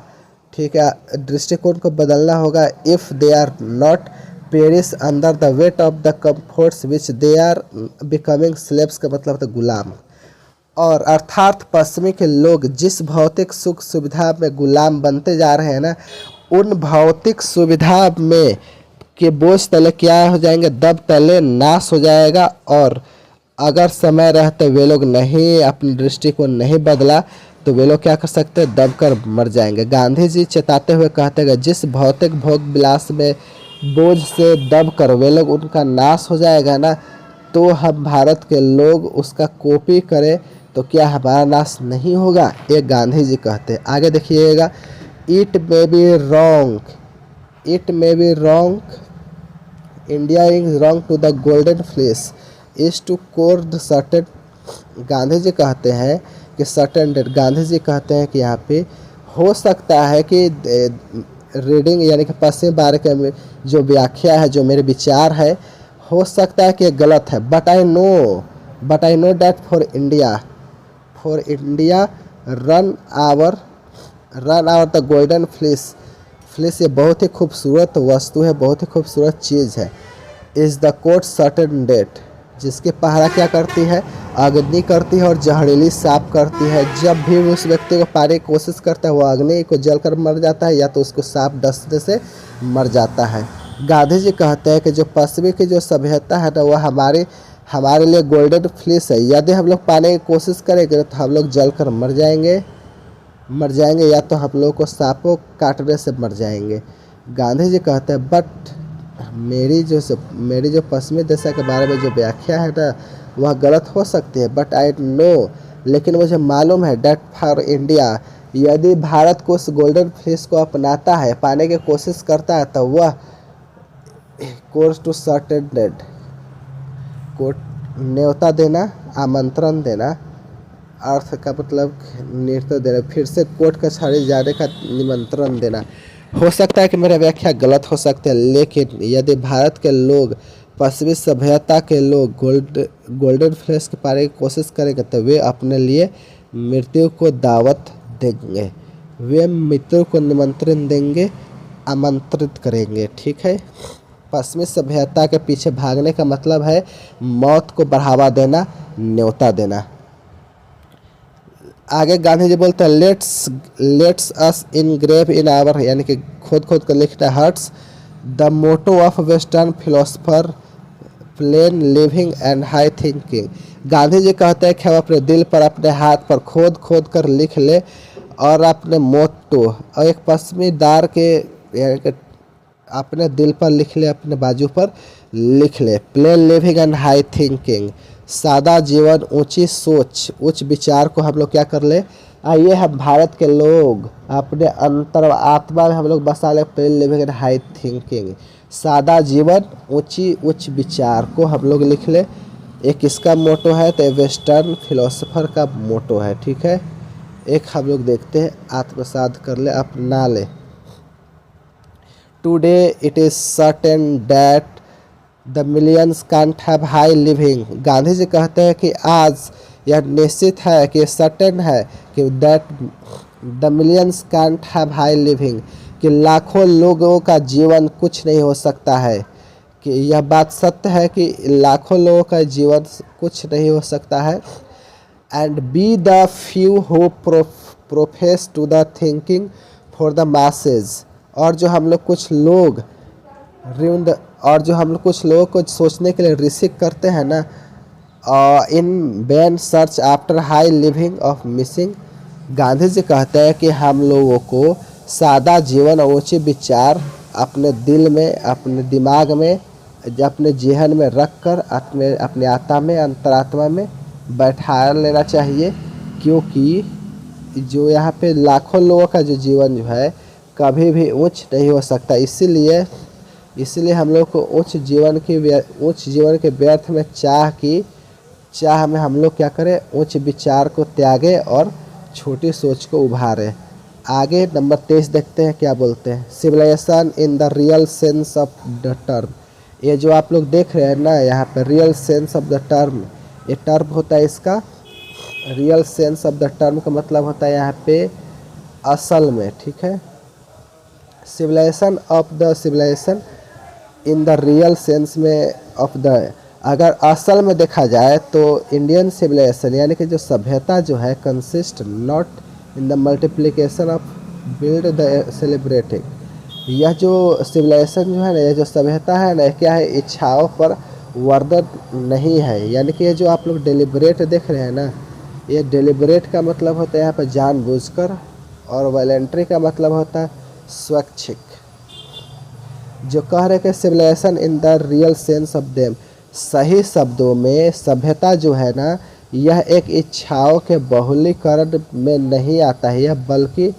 ठीक है, दृष्टिकोण को बदलना होगा। If they are not perish under the weight of the comforts which they are becoming slaves का मतलब था गुलाम। और अर्थात पश्चिमी के लोग जिस भौतिक सुख सुविधा में गुलाम बनते जा रहे हैं ना, उन भौतिक सुविधा में के बोझ तले क्या हो जाएंगे, दब तले नाश हो जाएगा। और अगर समय रहते वे लोग नहीं अपनी दृष्टिकोण नहीं बदला तो वे लोग क्या कर सकते हैं, दब कर मर जाएंगे। गांधी जी चेताते हुए कहते हैं जिस भौतिक भोग विलास में बोझ से दब कर वे लोग उनका नाश हो जाएगा ना, तो हम भारत के लोग उसका कॉपी करें तो क्या हमारा नाश नहीं होगा, ये गांधी जी कहते हैं। आगे देखिएगा, it may be wrong, it may be wrong, India is wrong to the golden fleece is to court the certain. Gandhi ji कहते हैं कि सर्टेन डेट, गांधी जी कहते हैं कि यहाँ पे हो सकता है कि रीडिंग यानी कि पश्चिम भारत के जो व्याख्या है, जो मेरे विचार है, हो सकता है कि गलत है, but I know that for India run our the golden fleece. Fleece ये बहुत ही खूबसूरत वस्तु है, बहुत ही खूबसूरत चीज़ है। Is the court certain death, जिसकी पहरा क्या करती है, अग्नि करती है और जहरीली सांप करती है। जब भी उस व्यक्ति को पाने की कोशिश करता है वो अग्नि को जलकर मर जाता है या तो उसको सांप डसने से मर जाता है। गांधी जी कहते हैं कि जो पश्चिमी की जो सभ्यता है ना, वह हमारे लिए गोल्डन फ्लिस है। यदि हम लोग पाने की कोशिश करेंगे तो हम लोग जलकर मर जाएंगे या तो हम लोग को सांपों काटने से मर जाएंगे। गांधी जी कहते हैं बट मेरी जो पश्चिमी दिशा के बारे में जो व्याख्या है ना, वह गलत हो सकती है, बट आई नो, लेकिन मुझे मालूम है डेट फॉर इंडिया, यदि भारत को उस गोल्डन फ्लिस को अपनाता है, पाने की कोशिश करता है, तो वह course to certain date, court न्योता देना, आमंत्रण देना, अर्थ का मतलब न्योता देना, फिर से कोर्ट कचहरी जाने का निमंत्रण देना। हो सकता है कि मेरा व्याख्या गलत हो सकती है, लेकिन यदि भारत के लोग, पश्चिमी सभ्यता के लोग गोल्डन फ्लेस के पाने की कोशिश करेंगे तो वे अपने लिए मृत्यु को दावत देंगे, वे मृत्यु को निमंत्रण देंगे, आमंत्रित करेंगे। ठीक है, पश्चिमी सभ्यता के पीछे भागने का मतलब है मौत को बढ़ावा देना, न्योता देना। आगे गांधी जी बोलते हैं let's us engrave in our, यानी कि खोद कर लिखना, hurts the motto of western philosopher plain living and high thinking. Gandhi ji कहते हैं कि हम अपने दिल पर, अपने हाथ पर खोद कर लिख ले और अपने मोटो, और एक पश्चिमी दार के यानी कि अपने दिल पर लिख ले, अपने बाजू पर लिख ले, plane living and high thinking, सादा जीवन, ऊंची सोच, उच्च विचार को हम लोग क्या कर ले, आइए हम भारत के लोग अपने अंतर आत्मा में हम लोग बसा ले, plane living and high thinking, सादा जीवन, उच्च विचार को हम लोग लिख ले। एक किसका मोटो है, तो वेस्टर्न फिलोसोफर का मोटो है। ठीक है, एक हम लोग देखते हैं, आत्मसात कर ले, अपना ले। Today it is certain that the millions can't have high living. Gandhi ji कहते हैं कि आज यह निश्चित है कि सर्टेन है कि that the millions can't have high living, कि लाखों लोगों का जीवन कुछ नहीं हो सकता है, कि यह बात सत्य है कि लाखों लोगों का जीवन कुछ नहीं हो सकता है। And be the few who profess to the thinking for the masses, और जो हम लोग कुछ लोगों को सोचने के लिए रिस्क करते हैं ना, in vain search after high living of missing. Gandhi ji कहते हैं कि हम लोगों को सादा जीवन और ऊंचे विचार अपने दिल में, अपने दिमाग में, अपने जेहन में रख कर अपने आत्मा में, अंतरात्मा में बैठा लेना चाहिए, क्योंकि जो यहाँ पे लाखों लोगों का जो जीवन जो है कभी भी उच्च नहीं हो सकता। इसीलिए हम लोग को उच्च जीवन के व्यर्थ में चाह में हम लोग क्या करें, उच्च विचार को त्यागें और छोटी सोच को उभारें। आगे नंबर 23 देखते हैं क्या बोलते हैं, civilization in the real sense of the term. ये जो आप लोग देख रहे हैं ना यहाँ पे, real sense of the term, ये टर्म होता है इसका, real sense of the term का मतलब होता है यहाँ पे असल में। ठीक है, civilization in the real sense में ऑफ द, अगर असल में देखा जाए तो इंडियन सिविलाइजेशन यानी कि जो सभ्यता जो है, consist not in the multiplication of build the celebrating. यह जो सिविलाइजेशन जो है ना, यह जो सभ्यता है ना, क्या है, इच्छाओं पर वर्धन नहीं है। यानी कि ये जो आप लोग डेलिब्रेट देख रहे हैं ना, ये डेलिब्रेट का मतलब होता है यहाँ पर जानबूझकर, और वॉलंटरी का मतलब होता है स्वैच्छिक। जो कह रहे कि civilization in the real sense of them, सही शब्दों में सभ्यता जो है ना, यह एक इच्छाओं के बहुलीकरण में नहीं आता है, यह बल्कि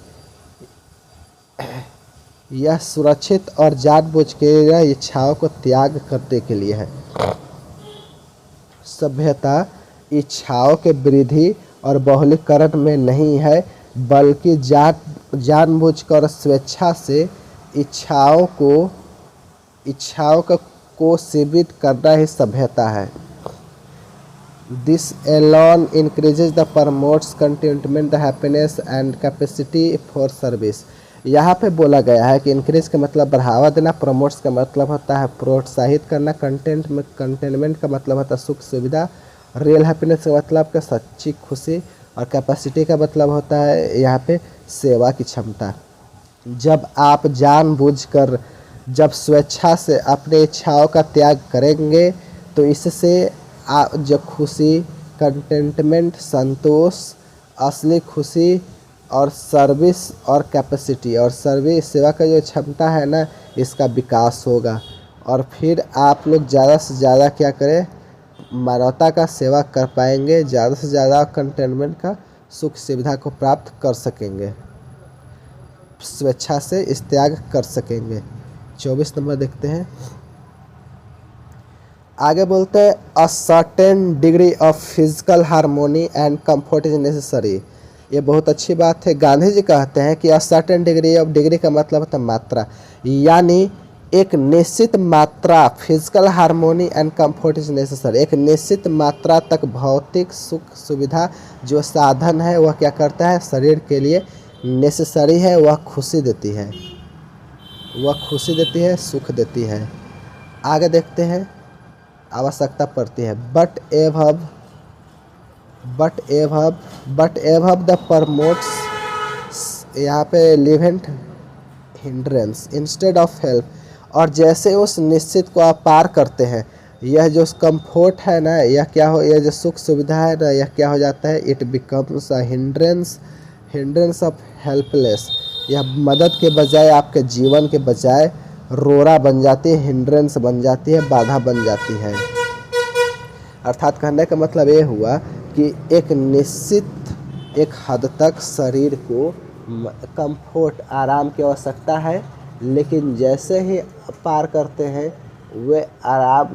यह सुरक्षित और जानबूझ के यह इच्छाओं को त्याग करने के लिए है। सभ्यता इच्छाओं के वृद्धि और बहुलीकरण में नहीं है, बल्कि जानबूझकर और स्वेच्छा से इच्छाओं को सीमित करना ही सभ्यता है। This alone increases the promotes contentment, the happiness and capacity for service. यहाँ पे बोला गया है कि इंक्रीज का मतलब बढ़ावा देना, प्रमोट्स का मतलब होता है प्रोत्साहित करना, कंटेनमेंट का मतलब होता है सुख सुविधा, रियल हैप्पीनेस का मतलब का सच्ची खुशी, और कैपेसिटी का मतलब होता है यहाँ पे सेवा की क्षमता। जब आप जानबूझकर, जब स्वेच्छा से अपने इच्छाओं का त्याग करेंगे तो इससे जो खुशी, कंटेंटमेंट, संतोष, असली खुशी और सर्विस और कैपेसिटी और सर्विस सेवा का जो क्षमता है ना, इसका विकास होगा। और फिर आप लोग ज़्यादा से ज़्यादा क्या करें, मानवता का सेवा कर पाएंगे, ज़्यादा से ज़्यादा कंटेनमेंट का सुख सुविधा को प्राप्त कर सकेंगे, स्वेच्छा से इस त्याग कर सकेंगे। 24 नंबर देखते हैं। आगे बोलते हैं a certain degree of physical harmony and comfort is necessary. ये बहुत अच्छी बात है। गांधी जी कहते हैं कि a certain degree of, degree का मतलब होता है मात्रा, यानी एक निश्चित मात्रा, physical harmony and comfort is necessary, एक निश्चित मात्रा तक भौतिक सुख सुविधा जो साधन है वह क्या करता है, शरीर के लिए नेसेसरी है, वह खुशी देती है, वह खुशी देती है, सुख देती है। आगे देखते हैं, आवश्यकता पड़ती है बट एवब द प्रमोट्स, यहाँ पे Leivand hindrance instead of help, और जैसे उस निश्चित को आप पार करते हैं, यह जो कंफर्ट है ना, यह क्या हो, यह जो सुख सुविधा है ना, यह क्या हो जाता है, it becomes a hindrance of helpless, यह मदद के बजाय, आपके जीवन के बजाय रोड़ा बन जाती है, हिंड्रेंस बन जाती है, बाधा बन जाती है। अर्थात कहने का मतलब ये हुआ कि एक निश्चित एक हद तक शरीर को कंफर्ट, आराम की आवश्यकता है, लेकिन जैसे ही पार करते हैं वे आराम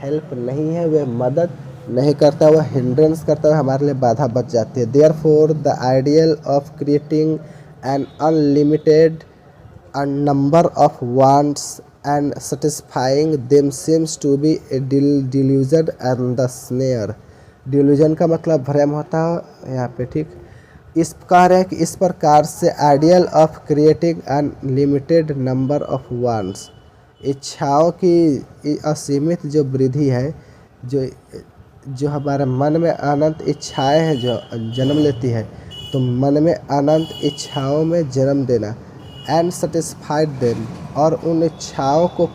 हेल्प नहीं है, वे मदद नहीं करता, वह हिंड्रेंस करता है, हमारे लिए बाधा बच जाती है। Therefore the ideal of creating an unlimited number of wants and satisfying them seems to be a delusion and the snare। Delusion का मतलब भ्रम होता है यहाँ पे, ठीक। इस कह रहे हैं कि इस प्रकार से ideal of creating an limited number of wants, इच्छाओं की असीमित जो वृद्धि है, जो हमारे मन में अनंत इच्छाएं हैं जो जन्म लेती है, तो मन में अनंत इच्छाओं में जन्म देना, एंड सेटिस्फाइड देम, और उन इच्छाओं को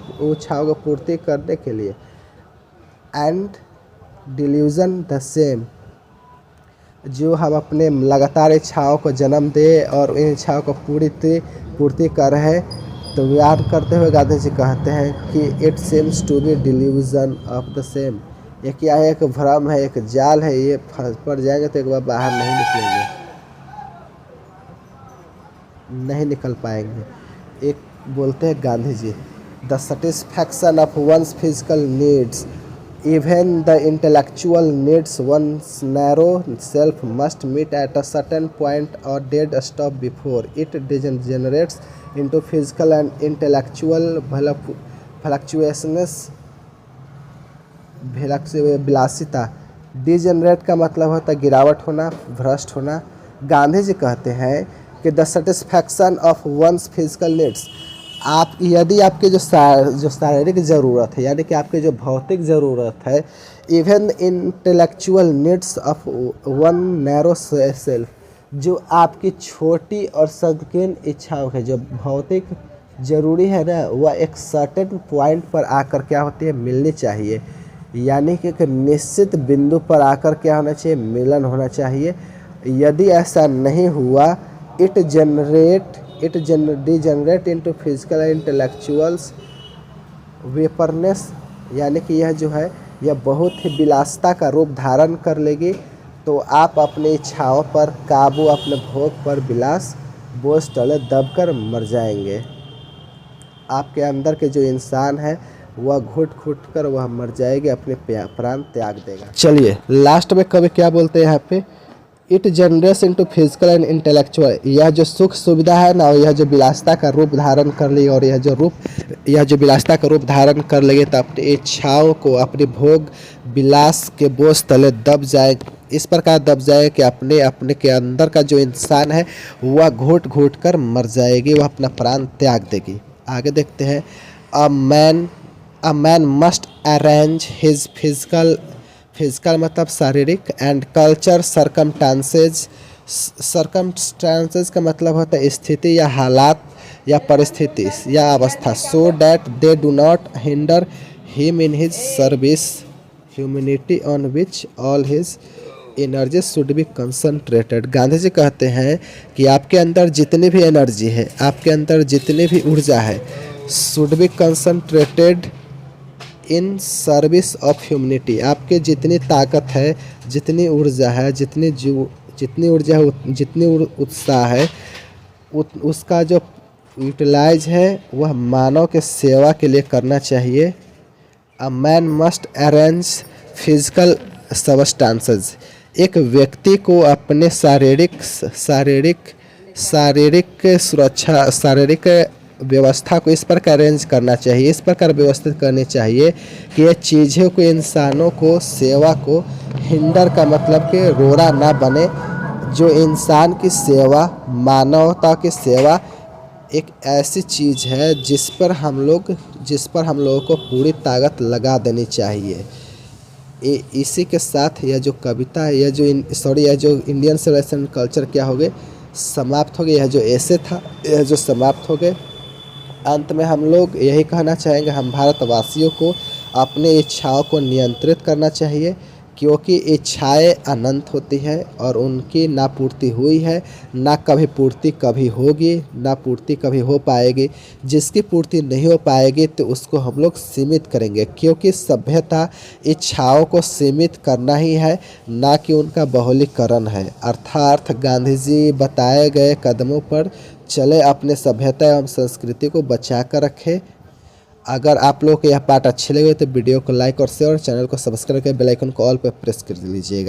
पूर्ति करने के लिए, एंड डिल्यूजन द सेम, जो हम अपने लगातार इच्छाओं को जन्म दे और इन इच्छाओं को पूर्ति कर रहे हैं। तो याद करते हुए गांधी जी कहते हैं कि it seems to be delusion of the same, ये क्या है, एक भ्रम है, एक जाल है, ये पड़ जाएंगे तो एक बार बाहर नहीं निकलेंगे, नहीं निकल पाएंगे। एक बोलते हैं Gandhi ji, the satisfaction of one's physical needs, even the intellectual needs one's narrow self must meet at a certain point or dead stop before it degenerates into physical and intellectual fluctuations, विलासिता। डिजेनरेट का मतलब होता है गिरावट होना, भ्रष्ट होना। गांधी जी कहते हैं कि the satisfaction of one's physical needs, आप यदि आपके जो शारीरिक ज़रूरत है, यानी कि आपके जो भौतिक ज़रूरत है, even intellectual needs of one narrow self, जो आपकी छोटी और संकीर्ण इच्छाओं है, जो भौतिक ज़रूरी है ना, वह एक सर्टेन पॉइंट पर आकर क्या होती है, मिलनी चाहिए, यानी कि एक निश्चित बिंदु पर आकर क्या होना चाहिए, मिलन होना चाहिए। यदि ऐसा नहीं हुआ, it degenerate into physical and intellectuals vapourness, यानी कि यह जो है यह बहुत ही विलासिता का रूप धारण कर लेगी, तो आप अपनी इच्छाओं पर काबू, अपने भोग पर विलास बोझ तले दबकर मर जाएंगे। आपके अंदर के जो इंसान है वह घुट घुट कर वह मर जाएगी, अपने प्राण त्याग देगा। चलिए लास्ट में कवि क्या बोलते हैं यहाँ पे, it generates into physical and intellectual. यह जो सुख सुविधा है ना, यह जो विलासिता का रूप धारण कर ली, और यह जो विलासिता का रूप धारण कर लेगी, तो अपनी इच्छाओं को, अपने भोग विलास के बोझ तले दब जाए, इस प्रकार दब जाए कि अपने के अंदर का जो इंसान है वह घुट घुट कर मर जाएगी, वह अपना प्राण त्याग देगी। आगे देखते हैं, a man must arrange his physical मतलब शारीरिक, एंड कल्चर सर्कमस्टांसेस का मतलब होता है स्थिति या हालात या परिस्थिति या अवस्था, so that they do not hinder him in his service humanity on which all his energy should be concentrated. Gandhi ji कहते हैं कि आपके अंदर जितनी भी एनर्जी है, आपके अंदर जितनी भी ऊर्जा है, should be concentrated in service of humanity. आपके जितनी ताकत है, जितनी ऊर्जा है, जितनी उत्साह है, उसका जो यूटिलाइज है वह मानव के सेवा के लिए करना चाहिए। A man must arrange physical substances. एक व्यक्ति को अपने शारीरिक सुरक्षा, शारीरिक व्यवस्था को इस प्रकार अरेंज करना चाहिए, इस प्रकार व्यवस्थित करनी चाहिए कि ये चीज़ों को, इंसानों को, सेवा को हिंडर का मतलब कि रोड़ा ना बने। जो इंसान की सेवा, मानवता की सेवा एक ऐसी चीज़ है जिस पर हम लोगों को पूरी ताकत लगा देनी चाहिए। इसी के साथ यह जो कविता है, यह जो इंडियन सिविलाइजेशन कल्चर क्या हो गए, समाप्त हो गए। यह जो ऐसे था, यह जो समाप्त हो गए। अंत में हम लोग यही कहना चाहेंगे, हम भारतवासियों को अपनी इच्छाओं को नियंत्रित करना चाहिए, क्योंकि इच्छाएं अनंत होती है और उनकी ना पूर्ति हुई है, ना कभी पूर्ति कभी होगी, ना पूर्ति कभी हो पाएगी। जिसकी पूर्ति नहीं हो पाएगी तो उसको हम लोग सीमित करेंगे, क्योंकि सभ्यता इच्छाओं को सीमित करना ही है, ना कि उनका बहुलीकरण है। अर्थात गांधी जी बताए गए कदमों पर चले, अपने सभ्यता एवं संस्कृति को बचा कर रखें। अगर आप लोगों को यह पार्ट अच्छे लगे तो वीडियो को लाइक और शेयर, चैनल को सब्सक्राइब करके बेल आइकन को ऑल पर प्रेस कर लीजिएगा।